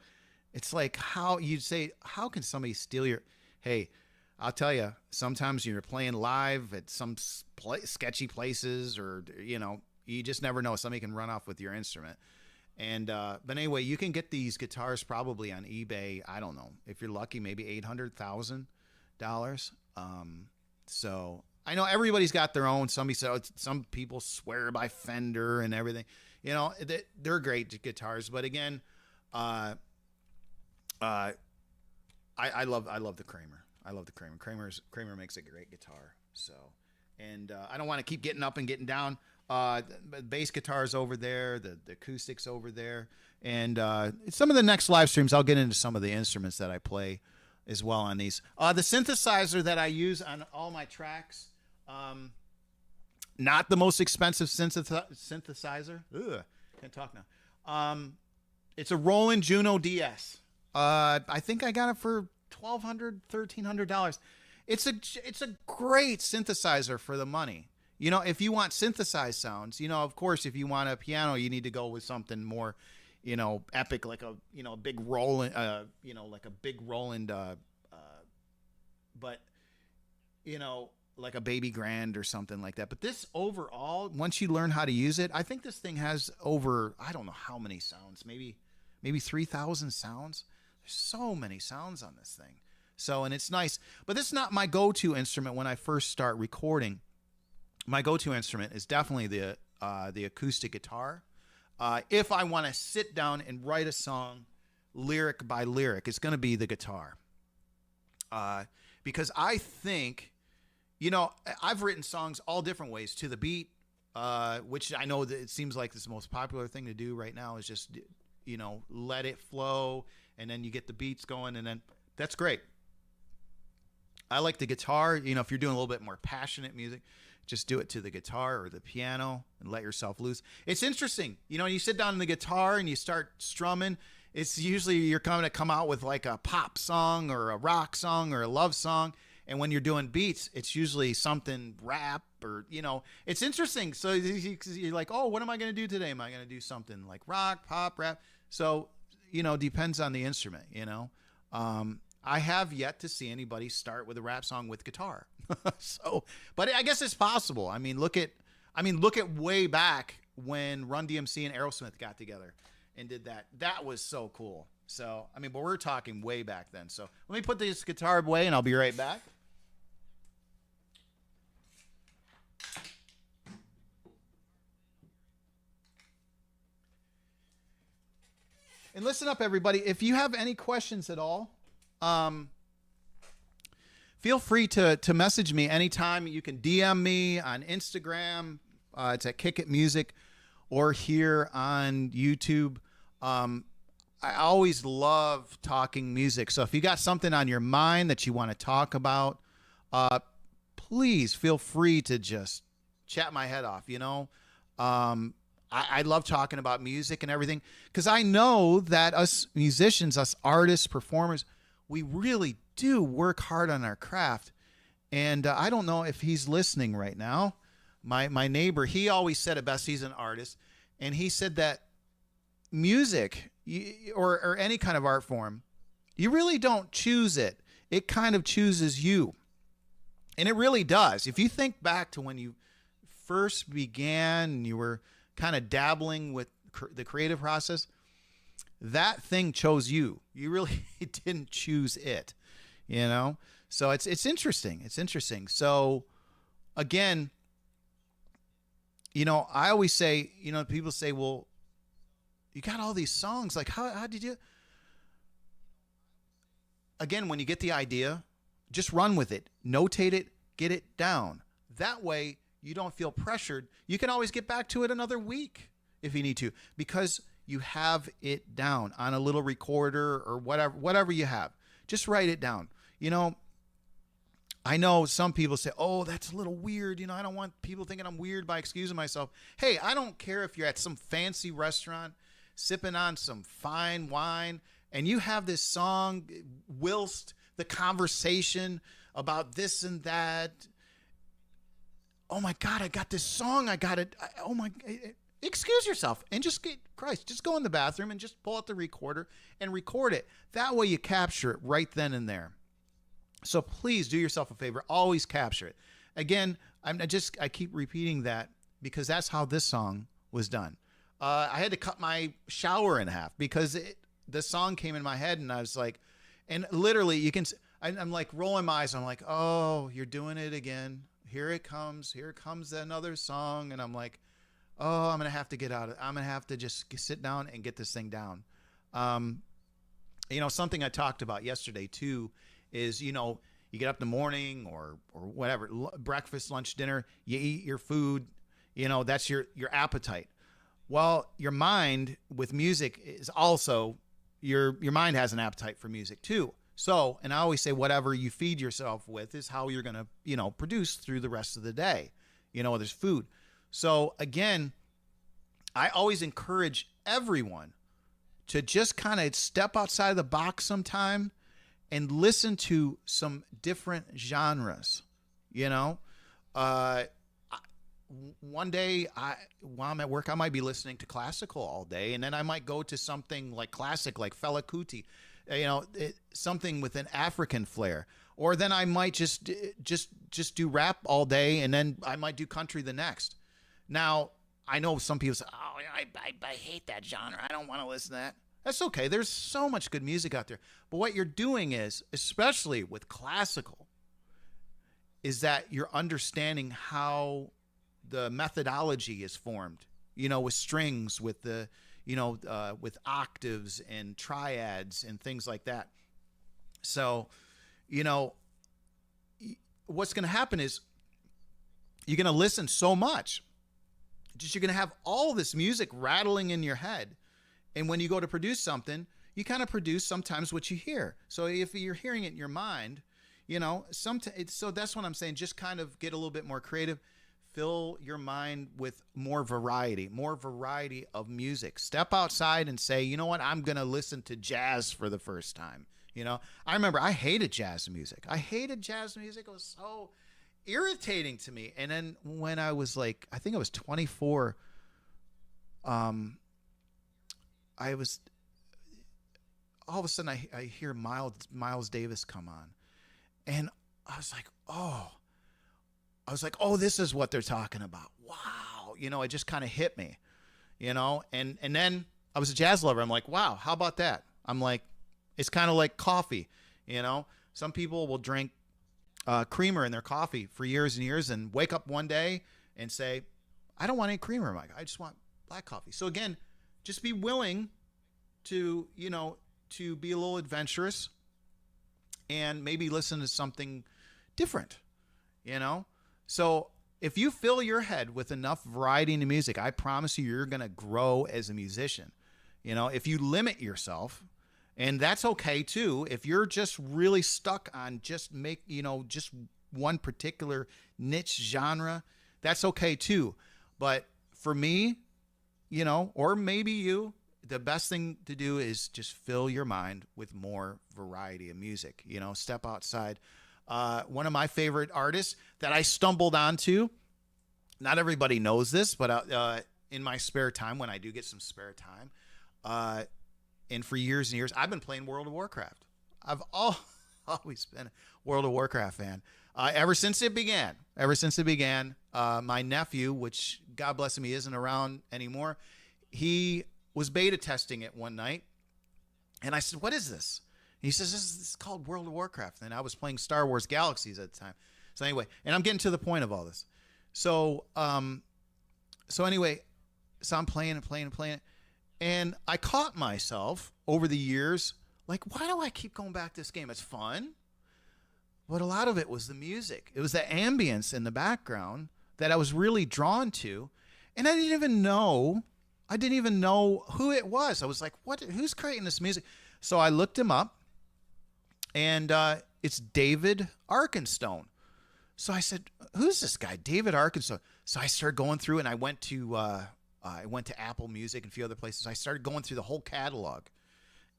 it's like how you'd say, how can somebody steal your, hey, I'll tell you, sometimes you're playing live at some sketchy places or, you know, you just never know. Somebody can run off with your instrument. And, but anyway, you can get these guitars probably on eBay. I don't know, if you're lucky, maybe $800,000. So I know everybody's got their own. Some people swear by Fender and everything, you know, they're great guitars. But again, I love the Kramer. I love the Kramer. Kramer makes a great guitar. So, And I don't want to keep getting up and getting down. The bass guitar's over there, the acoustics over there. And some of the next live streams, I'll get into some of the instruments that I play as well on these. The synthesizer that I use on all my tracks, not the most expensive synthesizer. Ugh, can't talk now. It's a Roland Juno DS. I think I got it for $1,200, $1,300. It's a great synthesizer for the money. You know, if you want synthesized sounds, you know, of course, if you want a piano, you need to go with something more, you know, epic, like a, you know, big Roland, you know, like a big Roland, but, you know, like a Baby Grand or something like that. But this overall, once you learn how to use it, I think this thing has over, I don't know how many sounds, maybe 3,000 sounds. There's so many sounds on this thing. So, and it's nice, but this is not my go-to instrument when I first start recording. My go-to instrument is definitely the acoustic guitar. If I want to sit down and write a song lyric by lyric, it's going to be the guitar. Because I think, you know, I've written songs all different ways to the beat, which I know that it seems like it's the most popular thing to do right now is just, you know, let it flow, and then you get the beats going, and then that's great. I like the guitar. You know, if you're doing a little bit more passionate music, just do it to the guitar or the piano and let yourself loose. It's interesting. You know, you sit down on the guitar and you start strumming, it's usually you're going to come out with like a pop song or a rock song or a love song. And when you're doing beats, it's usually something rap or, you know, it's interesting. So you're like, oh, what am I going to do today? Am I going to do something like rock, pop, rap? So, you know, depends on the instrument, you know. I have yet to see anybody start with a rap song with guitar. So, but I guess it's possible. I mean, look at way back when Run DMC and Aerosmith got together and did that. That was so cool. So, I mean, but we're talking way back then. So let me put this guitar away and I'll be right back. And listen up, everybody. If you have any questions at all, feel free to message me anytime. You can DM me on Instagram. It's at Kick It Music, or here on YouTube. I always love talking music. So if you got something on your mind that you want to talk about, please feel free to just chat my head off. You know, I love talking about music and everything, because I know that us musicians, us artists, performers, we really do work hard on our craft. And I don't know if he's listening right now. My neighbor, he always said it best. He's an artist. And he said that music or any kind of art form, you really don't choose it. It kind of chooses you. And it really does. If you think back to when you first began and you were kind of dabbling with the creative process, that thing chose you. You really didn't choose it, you know? So it's interesting. It's interesting. So again, you know, I always say, you know, people say, well, you got all these songs. Like, how did you? Again, when you get the idea, just run with it. Notate it. Get it down. That way, you don't feel pressured. You can always get back to it another week if you need to, because you have it down on a little recorder or whatever you have. Just write it down. You know, I know some people say, oh, that's a little weird. You know, I don't want people thinking I'm weird by excusing myself. Hey, I don't care if you're at some fancy restaurant sipping on some fine wine and you have this song whilst the conversation about this and that. Oh my God, I got this song. I got it. Oh my, excuse yourself and just just go in the bathroom and just pull out the recorder and record it. That way you capture it right then and there. So please do yourself a favor. Always capture it. Again, I keep repeating that because that's how this song was done. I had to cut my shower in half because the song came in my head and I was like, and literally I'm like rolling my eyes. I'm like, oh, you're doing it again. Here it comes. Here comes another song. And I'm like, oh, I'm going to have to get out of it. I'm going to have to just sit down and get this thing down. You know, something I talked about yesterday too is, you know, You get up in the morning or whatever, breakfast, lunch, dinner, you eat your food, that's your appetite. Well, your mind with music is also, your mind has an appetite for music too. So, and I always say whatever you feed yourself with is how you're going to, produce through the rest of the day. There's food. So again, I always encourage everyone to just kind of step outside of the box sometime and listen to some different genres. One day while I'm at work, I might be listening to classical all day, and then I might go to something like classic, like Fela Kuti, something with an African flair. Or then I might just do rap all day, and then I might do country the next. Now, I know some people say, "Oh, I hate that genre. I don't want to listen to that." That's okay. There's so much good music out there. But what you're doing is, especially with classical, is that you're understanding how the methodology is formed, with strings, with the, with octaves and triads and things like that. So, what's going to happen is you're going to listen so much, just you're going to have all this music rattling in your head. And when you go to produce something, you kind of produce sometimes what you hear. So if you're hearing it in your mind, so that's what I'm saying. Just kind of get a little bit more creative. Fill your mind with more variety of music. Step outside and say, you know what? I'm going to listen to jazz for the first time. I remember I hated jazz music. It was so irritating to me. And then when I was I think I was 24, I was, all of a sudden I hear Miles Davis come on, and I was like, oh, this is what they're talking about. Wow. It just kind of hit me, and then I was a jazz lover. I'm like, wow, how about that? I'm like, it's kind of like coffee. Some people will drink creamer in their coffee for years and years and wake up one day and say, I don't want any creamer in my coffee. I just want black coffee. So again, just be willing to, to be a little adventurous and maybe listen to something different, So if you fill your head with enough variety in the music, I promise you're going to grow as a musician. If you limit yourself, and that's okay too, if you're just really stuck on just one particular niche genre, that's okay too. But for me, or maybe you, the best thing to do is just fill your mind with more variety of music. Step outside. One of my favorite artists that I stumbled onto, not everybody knows this, but in my spare time, when I do get some spare time, and for years and years, I've been playing World of Warcraft. I've always been a World of Warcraft fan. Ever since it began, my nephew, which God bless him, he isn't around anymore, he was beta testing it one night. And I said, what is this? And he says, this is called World of Warcraft. And I was playing Star Wars Galaxies at the time. So anyway, and I'm getting to the point of all this. So anyway, I'm playing it. And I caught myself over the years, like, why do I keep going back to this game? It's fun. But a lot of it was the music. It was the ambience in the background that I was really drawn to. And I didn't even know who it was. I was like, who's creating this music? So I looked him up, and it's David Arkenstone. So I said, who's this guy, David Arkenstone? So I started going through, and I went to Apple Music and a few other places. I started going through the whole catalog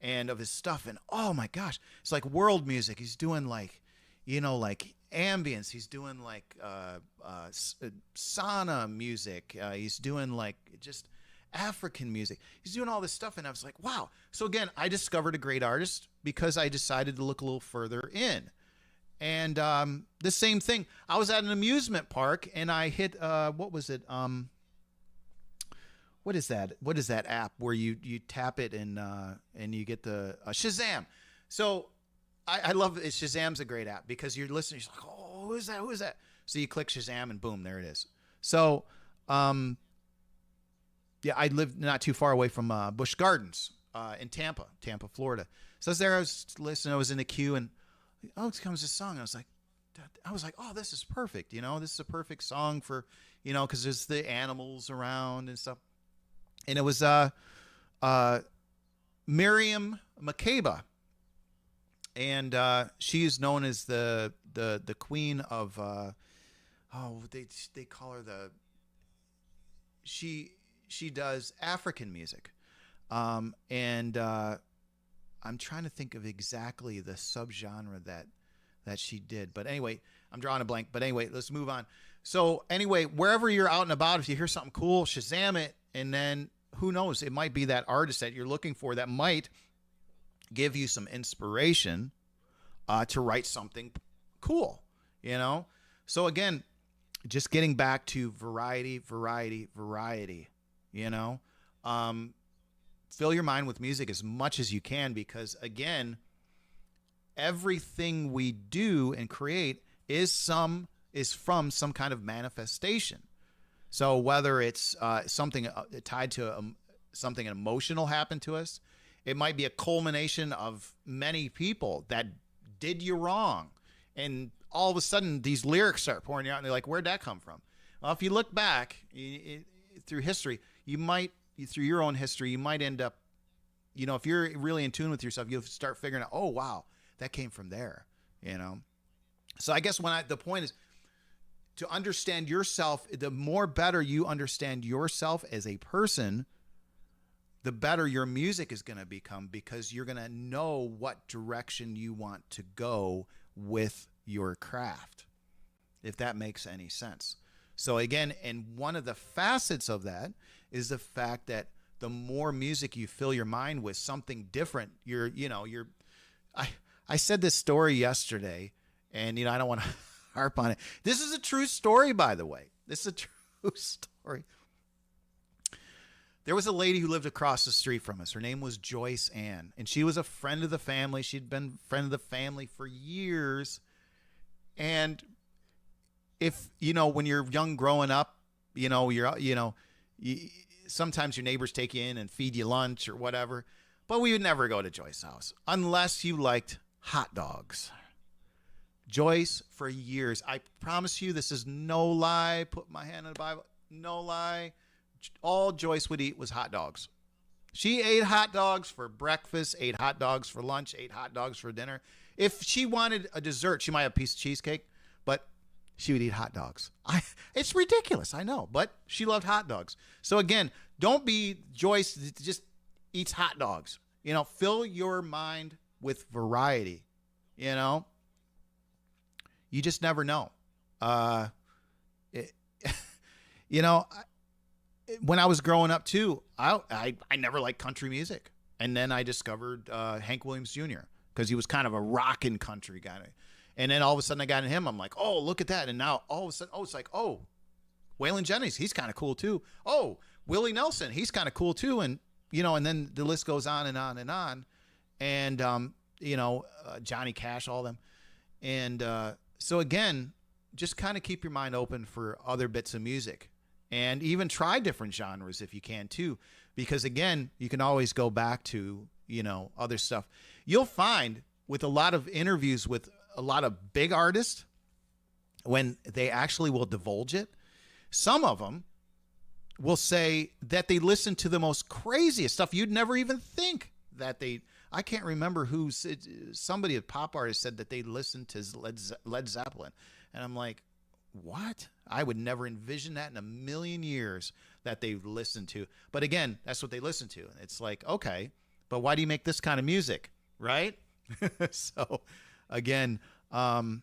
and of his stuff, and oh my gosh, it's like world music. He's doing like ambience. He's doing like sauna music. He's doing like just African music. He's doing all this stuff, and I was like, wow. So again, I discovered a great artist because I decided to look a little further in. And the same thing, I was at an amusement park, and I hit what was it? What is that? What is that app where you tap it and you get the Shazam? So I love it. Shazam's a great app because you're listening. You're like, oh, who is that? Who is that? So you click Shazam and boom, there it is. So yeah, I lived not too far away from Busch Gardens in Tampa, Florida. So I was there. I was listening. I was in the queue, and oh, comes this song. I was like, oh, this is perfect. This is a perfect song for, because there's the animals around and stuff. And it was Miriam Makeba, and she is known as the queen of they call her she does African music, and I'm trying to think of exactly the subgenre that she did. But anyway, I'm drawing a blank. But anyway, let's move on. So anyway, wherever you're out and about, if you hear something cool, Shazam it, and then who knows? It might be that artist that you're looking for that might give you some inspiration to write something cool, So again, just getting back to variety, fill your mind with music as much as you can, because again, everything we do and create is from some kind of manifestation. So whether it's something tied to something emotional happened to us, it might be a culmination of many people that did you wrong, and all of a sudden these lyrics start pouring out, and they're like, where'd that come from? Well, if you look back through history, through your own history, you might end up, if you're really in tune with yourself, you'll start figuring out, oh, wow, that came from there, So I guess the point is to understand yourself. The more better you understand yourself as a person, the better your music is going to become, because you're going to know what direction you want to go with your craft, if that makes any sense. So again, and one of the facets of that is the fact that the more music you fill your mind with something different, I said this story yesterday, and I don't want to harp on it. This is a true story, by the way. This is a true story. There was a lady who lived across the street from us. Her name was Joyce Ann, and she was a friend of the family. She'd been a friend of the family for years. And if, when you're young growing up, sometimes your neighbors take you in and feed you lunch or whatever. But we would never go to Joyce's house unless you liked hot dogs. Joyce, for years, I promise you, this is no lie. Put my hand on the Bible. No lie. All Joyce would eat was hot dogs. She ate hot dogs for breakfast, ate hot dogs for lunch, ate hot dogs for dinner. If she wanted a dessert, she might have a piece of cheesecake, but she would eat hot dogs. It's ridiculous, I know, but she loved hot dogs. So again, don't be Joyce that just eats hot dogs. Fill your mind with variety. You just never know. When I was growing up too, I never liked country music. And then I discovered Hank Williams Jr. because he was kind of a rockin' country guy. And then all of a sudden I got into him. I'm like, oh, look at that. And now all of a sudden, it's like, oh, Waylon Jennings, he's kind of cool too. Oh, Willie Nelson, he's kind of cool too. And, and then the list goes on and on and on. And, Johnny Cash, all of them. And so again, just kind of keep your mind open for other bits of music. And even try different genres if you can too, because again, you can always go back to, other stuff. You'll find with a lot of interviews with a lot of big artists, when they actually will divulge it, some of them will say that they listen to the most craziest stuff. You'd never even think that I can't remember somebody, a pop artist, said that they listened to Led Zeppelin. And I'm like, what? I would never envision that in a million years that they listened to. But again, that's what they listen to. It's like, okay, but why do you make this kind of music? Right? So again, ambience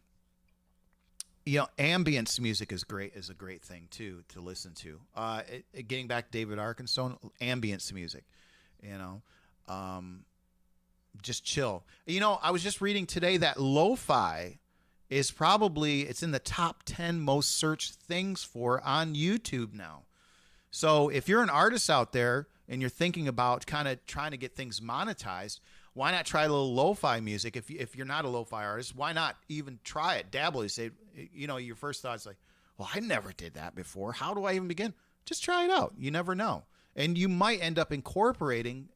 music is a great thing too, to listen to. Getting back to David Arkenstone, ambience music, just chill. I was just reading today that lo-fi is it's in the top 10 most searched things on YouTube now. So if you're an artist out there and you're thinking about kind of trying to get things monetized, why not try a little lo-fi music? If you're not a lo-fi artist, why not even try it? Dabble. You say, your first thought is like, well, I never did that before. How do I even begin? Just try it out. You never know. And you might end up incorporating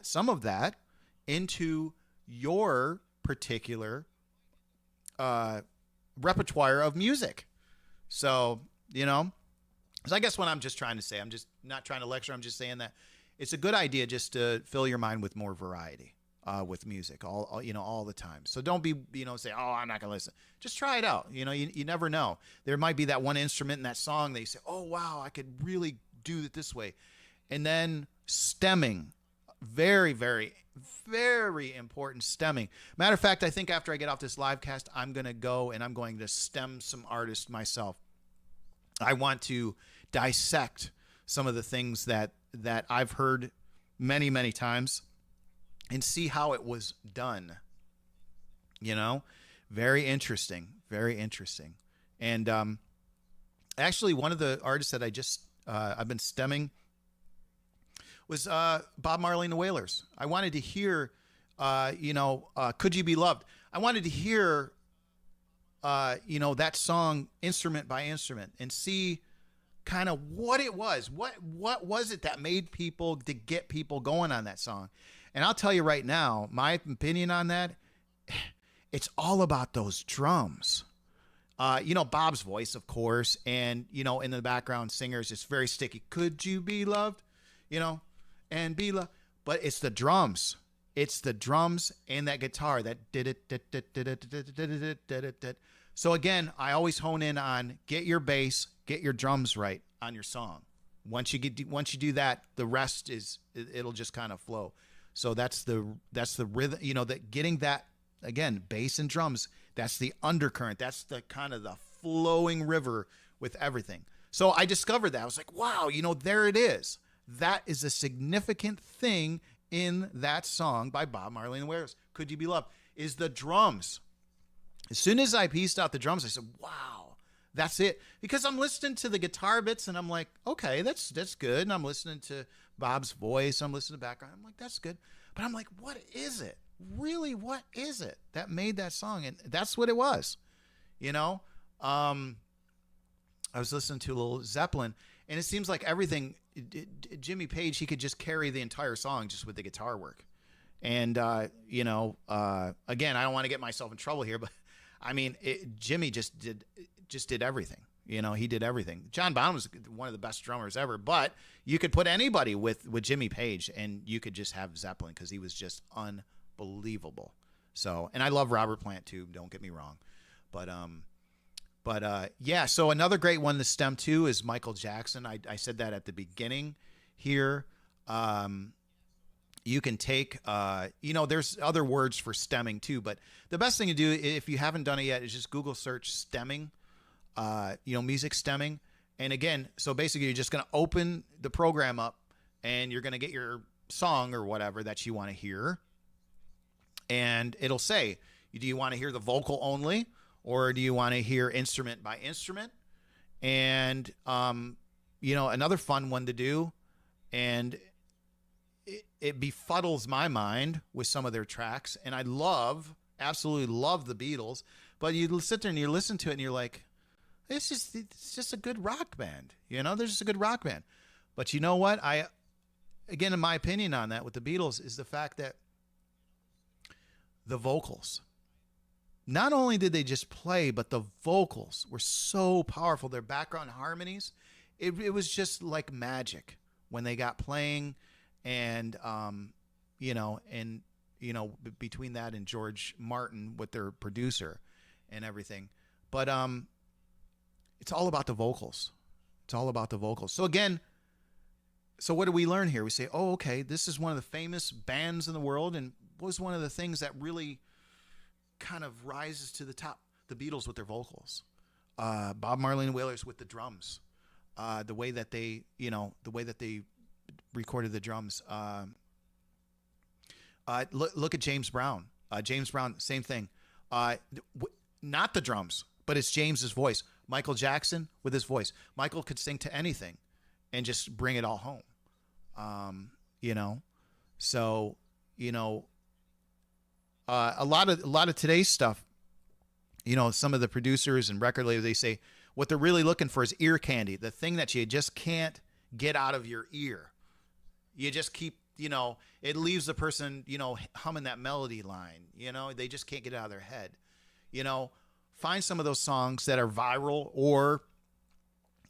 some of that into your particular repertoire of music. So, so I guess what I'm just trying to say, I'm just not trying to lecture. I'm just saying that it's a good idea just to fill your mind with more variety with music all the time. So don't be, say, oh, I'm not going to listen. Just try it out. You never know. There might be that one instrument in that song that you say, oh, wow, I could really do it this way. And then stemming, very, very, very important stemming. Matter of fact, I think after I get off this live cast, I'm going to go and I'm going to stem some artists myself. I want to dissect some of the things that I've heard many, many times and see how it was done. Very interesting, very interesting. And actually, one of the artists that I've been stemming was Bob Marley and the Wailers. I wanted to hear, Could You Be Loved? I wanted to hear, that song instrument by instrument and see kind of what it was. What was it that made people, to get people going on that song? And I'll tell you right now, my opinion on that, it's all about those drums. Bob's voice, of course, and, in the background singers, it's very sticky. Could you be loved? And be loved. But it's the drums. It's the drums and that guitar that did it. So again, I always hone in on get your bass, get your drums right on your song. Once you do that, the rest it'll just kind of flow. So that's the rhythm, that getting that, again, bass and drums, that's the undercurrent. That's the kind of the flowing river with everything. So I discovered that. I was like, wow, there it is. That is a significant thing in that song by Bob Marley and the Wailers. Could You Be Loved? Is the drums. As soon as I pieced out the drums, I said, wow, that's it. Because I'm listening to the guitar bits and I'm like, okay, that's good. And I'm listening to Bob's voice. I'm listening to background. I'm like, that's good. But I'm like, what is it? Really, what is it that made that song? And that's what it was. I was listening to a little Zeppelin, and it seems like everything, Jimmy Page, he could just carry the entire song just with the guitar work. And, again, I don't want to get myself in trouble here, but I mean, Jimmy just did everything. He did everything. John Bonham was one of the best drummers ever, but you could put anybody with Jimmy Page and you could just have Zeppelin because he was just unbelievable. So, and I love Robert Plant too, don't get me wrong. But yeah, so another great one to stem to is Michael Jackson. I said that at the beginning here. You can take, there's other words for stemming too, but the best thing to do if you haven't done it yet is just Google search stemming, music stemming. And again, so basically you're just going to open the program up and you're going to get your song or whatever that you want to hear. And it'll say, do you want to hear the vocal only? Or do you want to hear instrument by instrument? And, another fun one to do, and it befuddles my mind with some of their tracks. And I absolutely love the Beatles. But you sit there and you listen to it and you're like, it's just a good rock band. They're just a good rock band. But you know what? Again, in my opinion on that with the Beatles is the fact that the vocals, not only did they just play, but the vocals were so powerful. Their background harmonies, it was just like magic when they got playing, and between that and George Martin with their producer and everything. But it's all about the vocals. It's all about the vocals. So again, what do we learn here? We say, oh, okay, this is one of the famous bands in the world, and was one of the things that really kind of rises to the top. The Beatles with their vocals, Bob Marley and the Wailers with the drums, the way that they recorded the drums. Look at James Brown. James Brown, same thing. Not the drums, but it's James's voice. Michael Jackson with his voice. Michael could sing to anything and just bring it all home. So, a lot of today's stuff, some of the producers and record labels, they say what they're really looking for is ear candy, the thing that you just can't get out of your ear. You just keep, it leaves the person, humming that melody line, they just can't get it out of their head. find some of those songs that are viral or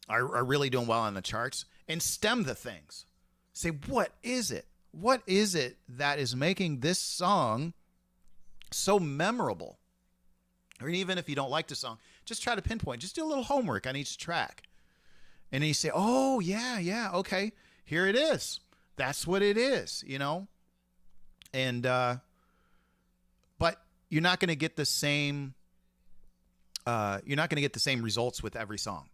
are really doing well on the charts and stem the things. Say, what is it? What is it that is making this song so memorable? Or even if you don't like the song, just try to pinpoint. Just do a little homework on each track. And then you say, oh, yeah, okay, here it is. That's what it is, you know? And, but you're not going to get the same, results with every song.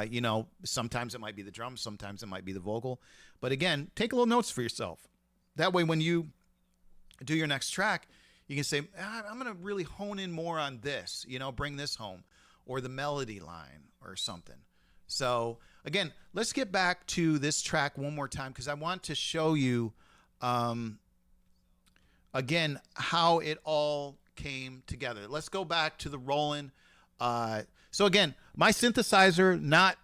You know, sometimes it might be the drums, sometimes it might be the vocal. But again, take a little notes for yourself. That way, when you do your next track, you can say, I'm going to really hone in more on this, you know, bring this home, or the melody line or something. So again, let's get back to this track one more time, because I want to show you, again, how it all came together. Let's go back to the Roland. So again, my synthesizer, not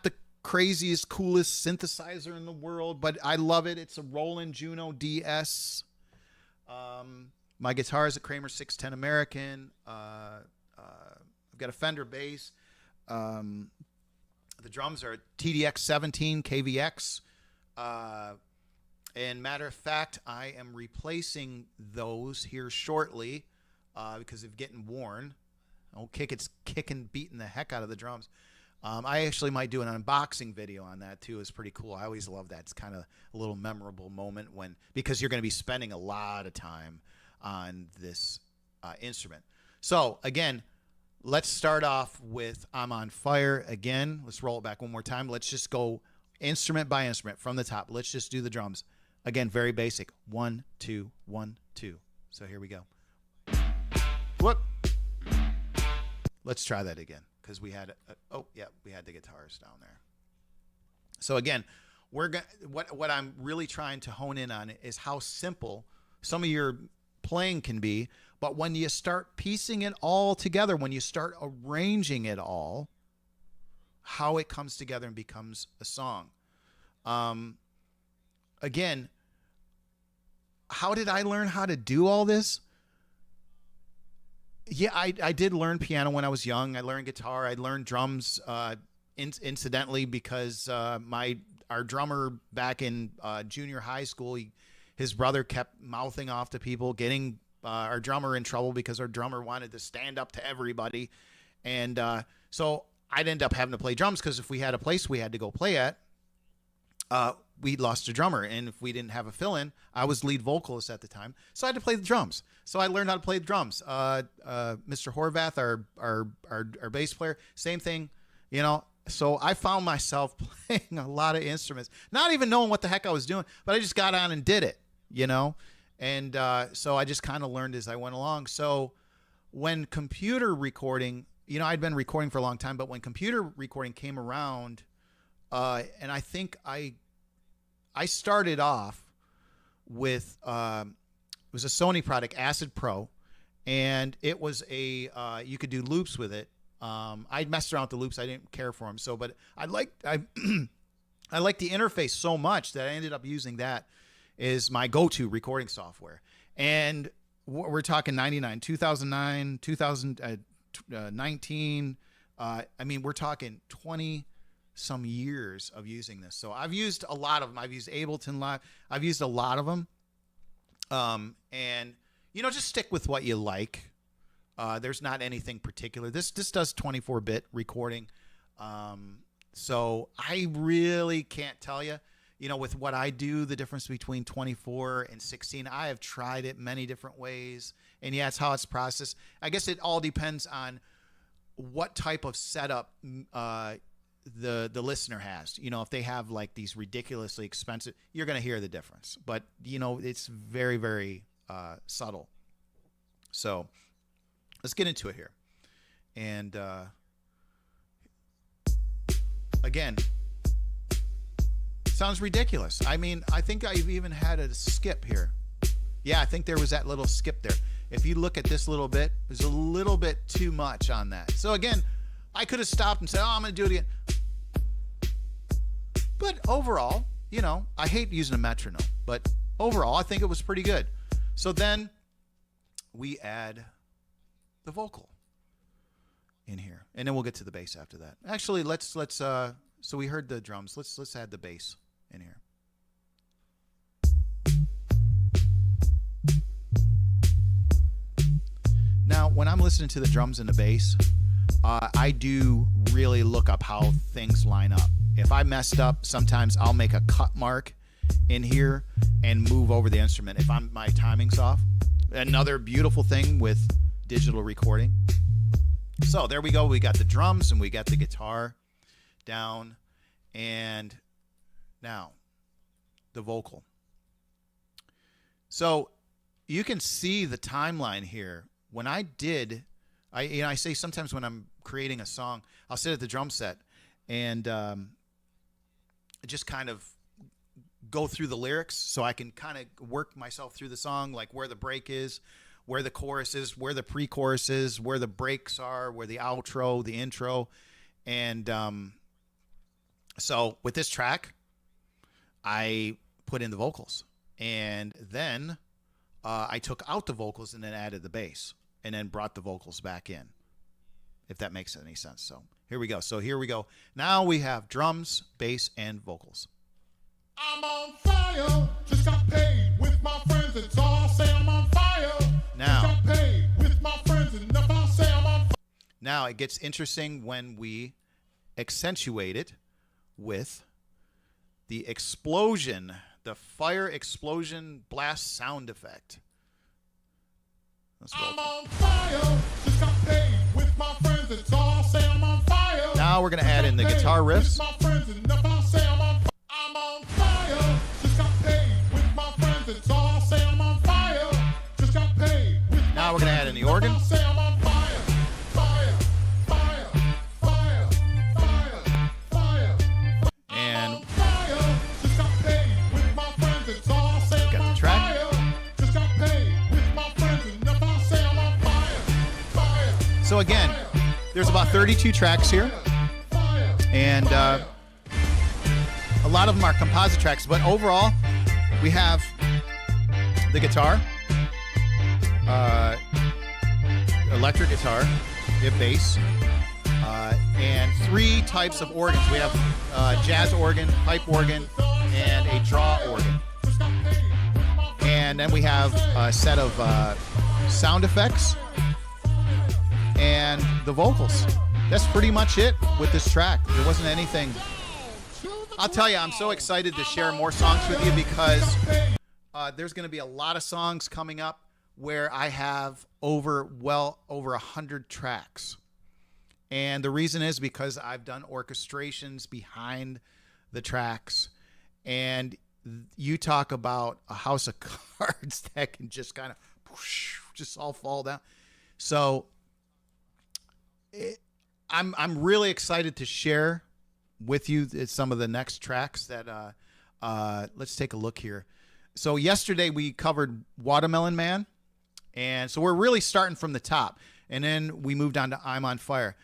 the craziest, coolest synthesizer in the world, but I love it. It's a Roland Juno DS. My guitar is a Kramer 610 American. I've got a Fender bass. The drums are TDX 17 KVX. And matter of fact, I am replacing those here shortly because they're getting worn. It's beating the heck out of the drums. I actually might do an unboxing video on that too. It's pretty cool. I always love that. It's kind of a little memorable moment because you're going to be spending a lot of time on this instrument. So again, let's start off with I'm on Fire. Again, let's roll it back one more time. Let's just go instrument by instrument from the top. Let's just do the drums. Again, very basic. 1, 2, 1, 2. So here we go. Whoop. Let's try that again, because we had we had the guitars down there. So again, what I'm really trying to hone in on is how simple some of your playing can be, but when you start piecing it all together, when you start arranging it all, how it comes together and becomes a song. Again, how did I learn how to do all this? Yeah, I did learn piano when I was young. I learned guitar. I learned drums incidentally because our drummer back in junior high school, his brother kept mouthing off to people, getting our drummer in trouble because our drummer wanted to stand up to everybody. And so I'd end up having to play drums because if we had a place we had to go play at, we lost a drummer. And if we didn't have a fill-in, I was lead vocalist at the time, so I had to play the drums. So I learned how to play the drums. Mr. Horvath, our bass player, same thing, you know. So I found myself playing a lot of instruments, not even knowing what the heck I was doing, but I just got on and did it, you know. And so I just kind of learned as I went along. So when computer recording, you know, I'd been recording for a long time, but when computer recording came around, and I think I started off with it was a Sony product, Acid Pro, and it was you could do loops with it. I messed around with the loops. I didn't care for them. But I liked the interface so much that I ended up using that as my go-to recording software. And we're talking 99, 2009, 2019. I mean, we're talking 20 some years of using this. So I've used a lot of them. I've used Ableton Live. I've used a lot of them. And you know, just stick with what you like. There's not anything particular. This does 24-bit recording. So I really can't tell you, you know, with what I do, the difference between 24 and 16. I have tried it many different ways, and yeah, it's how it's processed. I guess it all depends on what type of setup the listener has. You know, if they have like these ridiculously expensive, you're going to hear the difference. But you know, it's very, very subtle. So let's get into it here. And again, sounds ridiculous. I mean, I think I've even had a skip here. Yeah, I think there was that little skip there. If you look at this little bit, there's a little bit too much on that. So again, I could have stopped and said, oh, I'm going to do it again. But overall, you know, I hate using a metronome, but overall, I think it was pretty good. So then we add the vocal. in here, and then we'll get to the bass after that. Actually, let's so we heard the drums. Let's add the bass in here. Now, when I'm listening to the drums and the bass, I do really look up how things line up. If I messed up, sometimes I'll make a cut mark in here and move over the instrument if my timing's off. Another beautiful thing with digital recording. So there we go. We got the drums and we got the guitar down, and now the vocal. So you can see the timeline here. When I say sometimes when I'm creating a song, I'll sit at the drum set and just kind of go through the lyrics so I can kind of work myself through the song, like where the break is, where the chorus is, where the pre-chorus is, where the breaks are, where the outro, the intro. And so with this track, I put in the vocals. And then I took out the vocals and then added the bass. And then brought the vocals back in, if that makes any sense. So here we go. Now we have drums, bass, and vocals. I'm on fire, just got paid with my friends. It's all say I'm on fire. Now, just got paid with my friends, and if I say I'm on fire. Now it gets interesting when we accentuate it with the explosion, the fire explosion blast sound effect. I'm on fire, just got paid with my friends. It's all say I'm on fire. Now we're gonna add in the guitar riffs. I'm on fire, just got paid with my friends. It's all say I'm on fire. Just got paid with my Now we're gonna add in the organ. Say I'm on fire, fire, fire, fire, fire, fire. And I'm on fire, just got paid with my friends. It's all say I'm got the on track. fire. Just got paid with my friends, and if I say I'm on fire, fire. So again, there's about 32 tracks here, and a lot of them are composite tracks, but overall we have the guitar, electric guitar, we have bass, and 3 types of organs. We have jazz organ, pipe organ, and a draw organ. And then we have a set of sound effects and the vocals. That's pretty much it with this track. There wasn't anything. I'll tell you, I'm so excited to share more songs with you because there's going to be a lot of songs coming up where I have over 100 tracks. And the reason is because I've done orchestrations behind the tracks. And you talk about a house of cards that can just kind of just all fall down. So I'm really excited to share with you some of the next tracks that let's take a look here. So yesterday we covered Watermelon Man, and so we're really starting from the top, and then we moved on to I'm on Fire.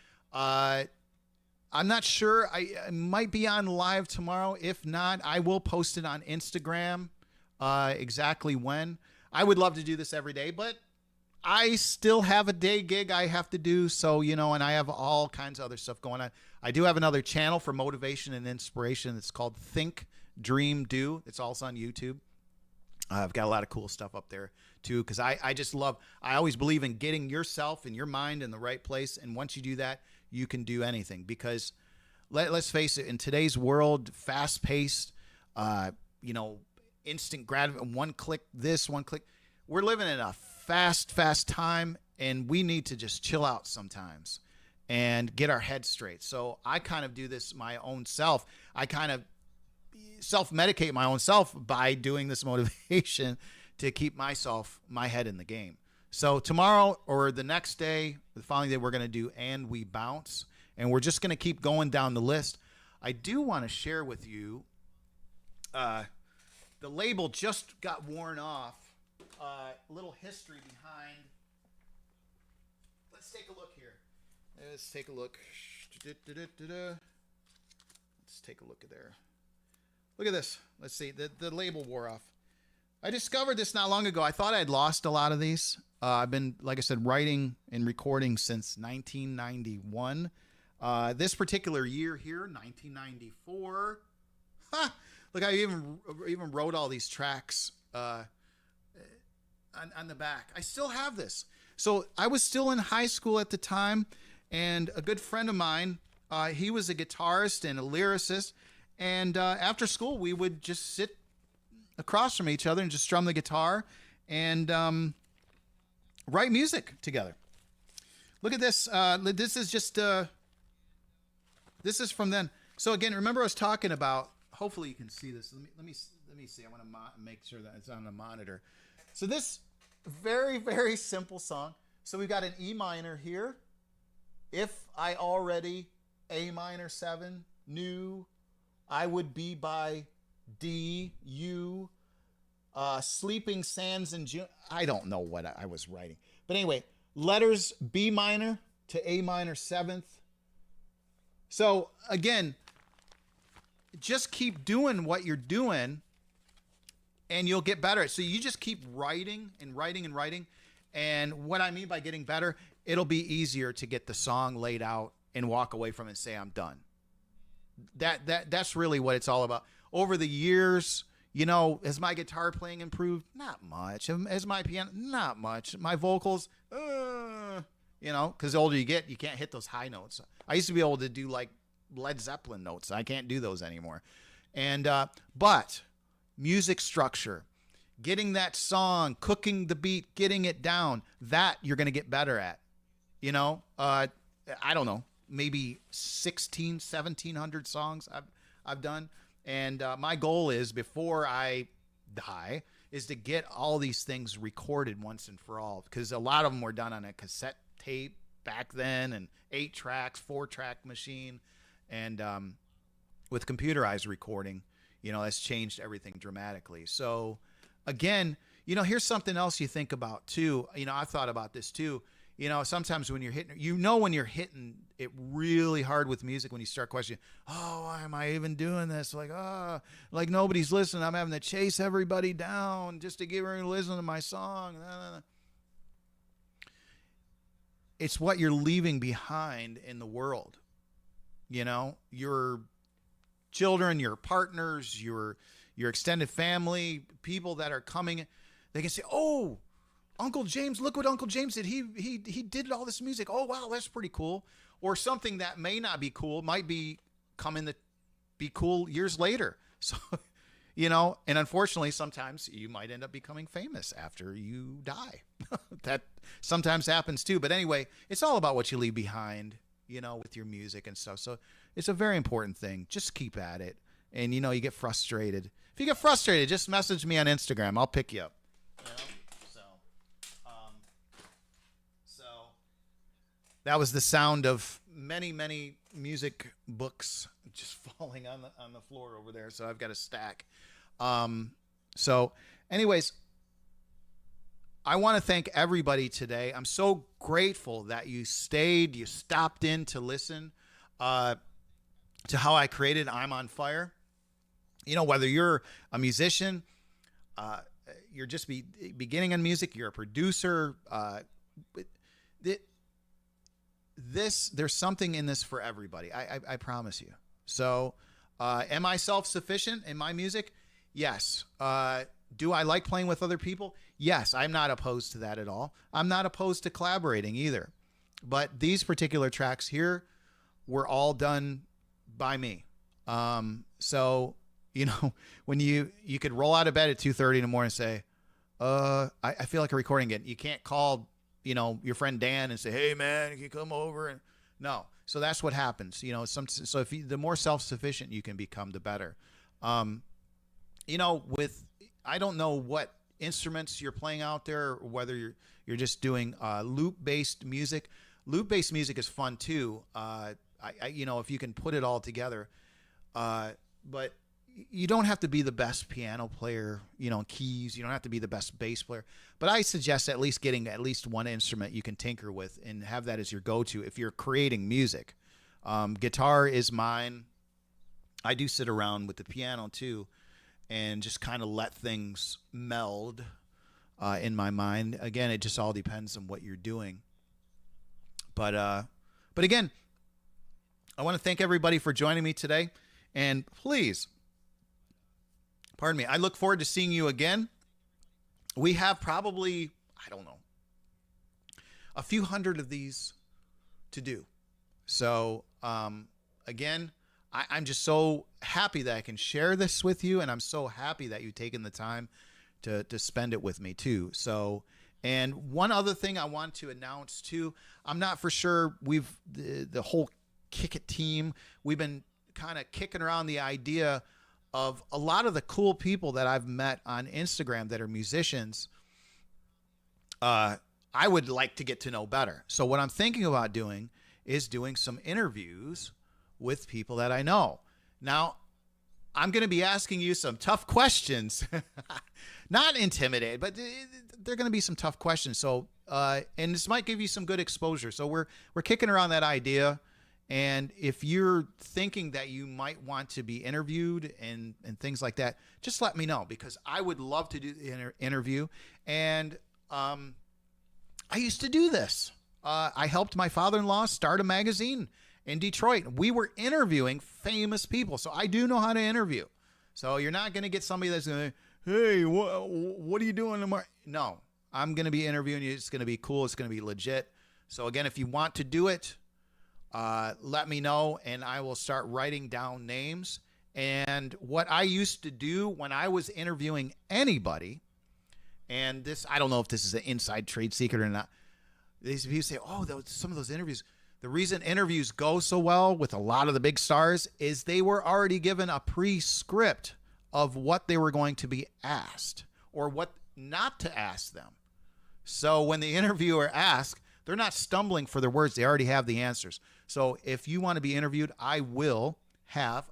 I'm not sure. I might be on live tomorrow. If not, I will post it on Instagram exactly when. I would love to do this every day, but I still have a day gig I have to do. So, and I have all kinds of other stuff going on. I do have another channel for motivation and inspiration. It's called Think, Dream, Do. It's also on YouTube. I've got a lot of cool stuff up there too, because I just love, I always believe in getting yourself and your mind in the right place. And once you do that, you can do anything, because let's face it, in today's world, fast paced, instant gratification, one click this, one click, we're living in a fast time, and we need to just chill out sometimes and get our head straight. So I kind of do this my own self. I kind of self-medicate my own self by doing this motivation to keep my head in the game. So tomorrow or the next day, the following day, we're going to do And We Bounce, and we're just going to keep going down the list. I do want to share with you, the label just got worn off. A little history behind. Let's take a look here. Let's take a look. Let's take a look at there. Look at this. Let's see. The label wore off. I discovered this not long ago. I thought I'd lost a lot of these, I've been, like I said, writing and recording since 1991. This particular year here, 1994. Look, I even wrote all these tracks on the back. I still have this. So I was still in high school at the time, and a good friend of mine, he was a guitarist and a lyricist, and after school we would just sit across from each other and just strum the guitar and write music together. Look at this. This is just this is from then. So again, remember I was talking about. Hopefully you can see this. Let me see. I want to make sure that it's on the monitor. So this very, very simple song. So we've got an E minor here. If I already, A minor 7, knew I would be by D, U, Sleeping Sands in June. I don't know what I was writing. But anyway, letters B minor to A minor 7th. So again, just keep doing what you're doing and you'll get better. So you just keep writing and writing and writing. And what I mean by getting better, it'll be easier to get the song laid out and walk away from it and say, I'm done. That's really what it's all about. Over the years, you know, has my guitar playing improved? Not much. Has my piano? Not much. My vocals, you know, because the older you get, you can't hit those high notes. I used to be able to do like Led Zeppelin notes. I can't do those anymore. And but music structure, getting that song, cooking the beat, getting it down, that you're going to get better at. You know, I don't know, maybe 1,700 songs I've done. And my goal is, before I die, is to get all these things recorded once and for all, because a lot of them were done on a cassette tape back then, and 8 tracks, 4-track machine. And with computerized recording, you know, that's changed everything dramatically. So again, you know, here's something else you think about too. You know, I've thought about this too. You know, sometimes when you're hitting, you know, when you're hitting it really hard with music, when you start questioning, oh, why am I even doing this? Like, like nobody's listening. I'm having to chase everybody down just to get everyone to listen to my song. It's what you're leaving behind in the world. You know, your children, your partners, your extended family, people that are coming, they can say, oh, Uncle James, look what Uncle James did. He did all this music. Oh, wow, that's pretty cool. Or something that may not be cool might be coming to be cool years later. So, you know, and unfortunately, sometimes you might end up becoming famous after you die. That sometimes happens too. But anyway, it's all about what you leave behind, you know, with your music and stuff. So it's a very important thing. Just keep at it. And, you know, you get frustrated. If you get frustrated, just message me on Instagram. I'll pick you up. You know? So that was the sound of many, many music books just falling on the floor over there. So I've got a stack. So anyways, I want to thank everybody today. I'm so grateful that you stayed, you stopped in to listen to how I created I'm on Fire. You know, whether you're a musician, you're just beginning on music, you're a producer, there's something in this for everybody. I promise you. So, am I self-sufficient in my music? Yes. Do I like playing with other people? Yes, I'm not opposed to that at all. I'm not opposed to collaborating either. But these particular tracks here were all done by me. So, you know, when you could roll out of bed at 2:30 in the morning and say, I feel like a recording again. You can't call, you know, your friend Dan and say, hey man, can you come over? And no. So that's what happens. You know, so if the more self-sufficient you can become, the better. You know, I don't know what instruments you're playing out there, or whether you're just doing loop-based music. Loop-based music is fun too. You know, if you can put it all together. But you don't have to be the best piano player, you know, keys. You don't have to be the best bass player. But I suggest at least getting at least one instrument you can tinker with and have that as your go-to if you're creating music. Guitar is mine. I do sit around with the piano too and just kind of let things meld. in my mind. Again, it just all depends on what you're doing. But again, I want to thank everybody for joining me today. And please, pardon me, I look forward to seeing you again. We have probably, I don't know, a few hundred of these to do. So, again, I'm just so happy that I can share this with you, and I'm so happy that you've taken the time to spend it with me too. So, and one other thing I want to announce too, I'm not for sure, the whole Kick It team, we've been kind of kicking around the idea of a lot of the cool people that I've met on Instagram that are musicians. I would like to get to know better. So what I'm thinking about doing is doing some interviews with people that I know. Now, I'm going to be asking you some tough questions. Not intimidated, but they're going to be some tough questions. So, and this might give you some good exposure. So we're kicking around that idea. And if you're thinking that you might want to be interviewed and things like that, just let me know, because I would love to do the interview. And I used to do this. I helped my father-in-law start a magazine in Detroit. We were interviewing famous people, so I do know how to interview. So you're not going to get somebody that's going to, hey, what are you doing tomorrow? No, I'm going to be interviewing you. It's going to be cool. It's going to be legit. So again, if you want to do it, let me know, and I will start writing down names. And what I used to do when I was interviewing anybody, and this, I don't know if this is an inside trade secret or not. These people say, oh, some of those interviews, the reason interviews go so well with a lot of the big stars is they were already given a pre-script of what they were going to be asked or what not to ask them. So when the interviewer asks, they're not stumbling for their words. They already have the answers. So if you want to be interviewed, I will have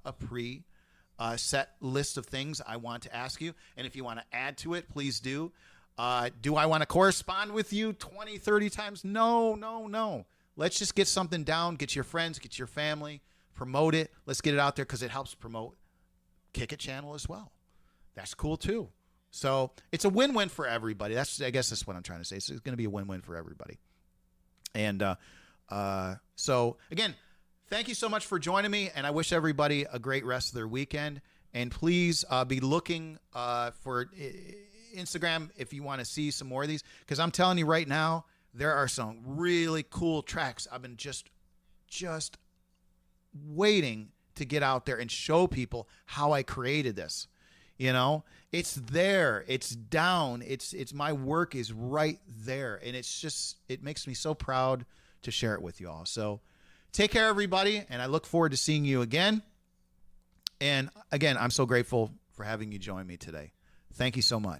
a set list of things I want to ask you. And if you want to add to it, please do. Do I want to correspond with you 20, 30 times? No. Let's just get something down. Get your friends, get your family, promote it. Let's get it out there because it helps promote Kick It channel as well. That's cool too. So it's a win-win for everybody. I guess that's what I'm trying to say. So it's going to be a win-win for everybody. And so, again, thank you so much for joining me, and I wish everybody a great rest of their weekend. And please be looking for Instagram if you want to see some more of these, because I'm telling you right now, there are some really cool tracks. I've been just waiting to get out there and show people how I created this. You know, it's there, it's down, it's my work is right there. And it makes me so proud to share it with you all. So take care, everybody. And I look forward to seeing you again. And again, I'm so grateful for having you join me today. Thank you so much.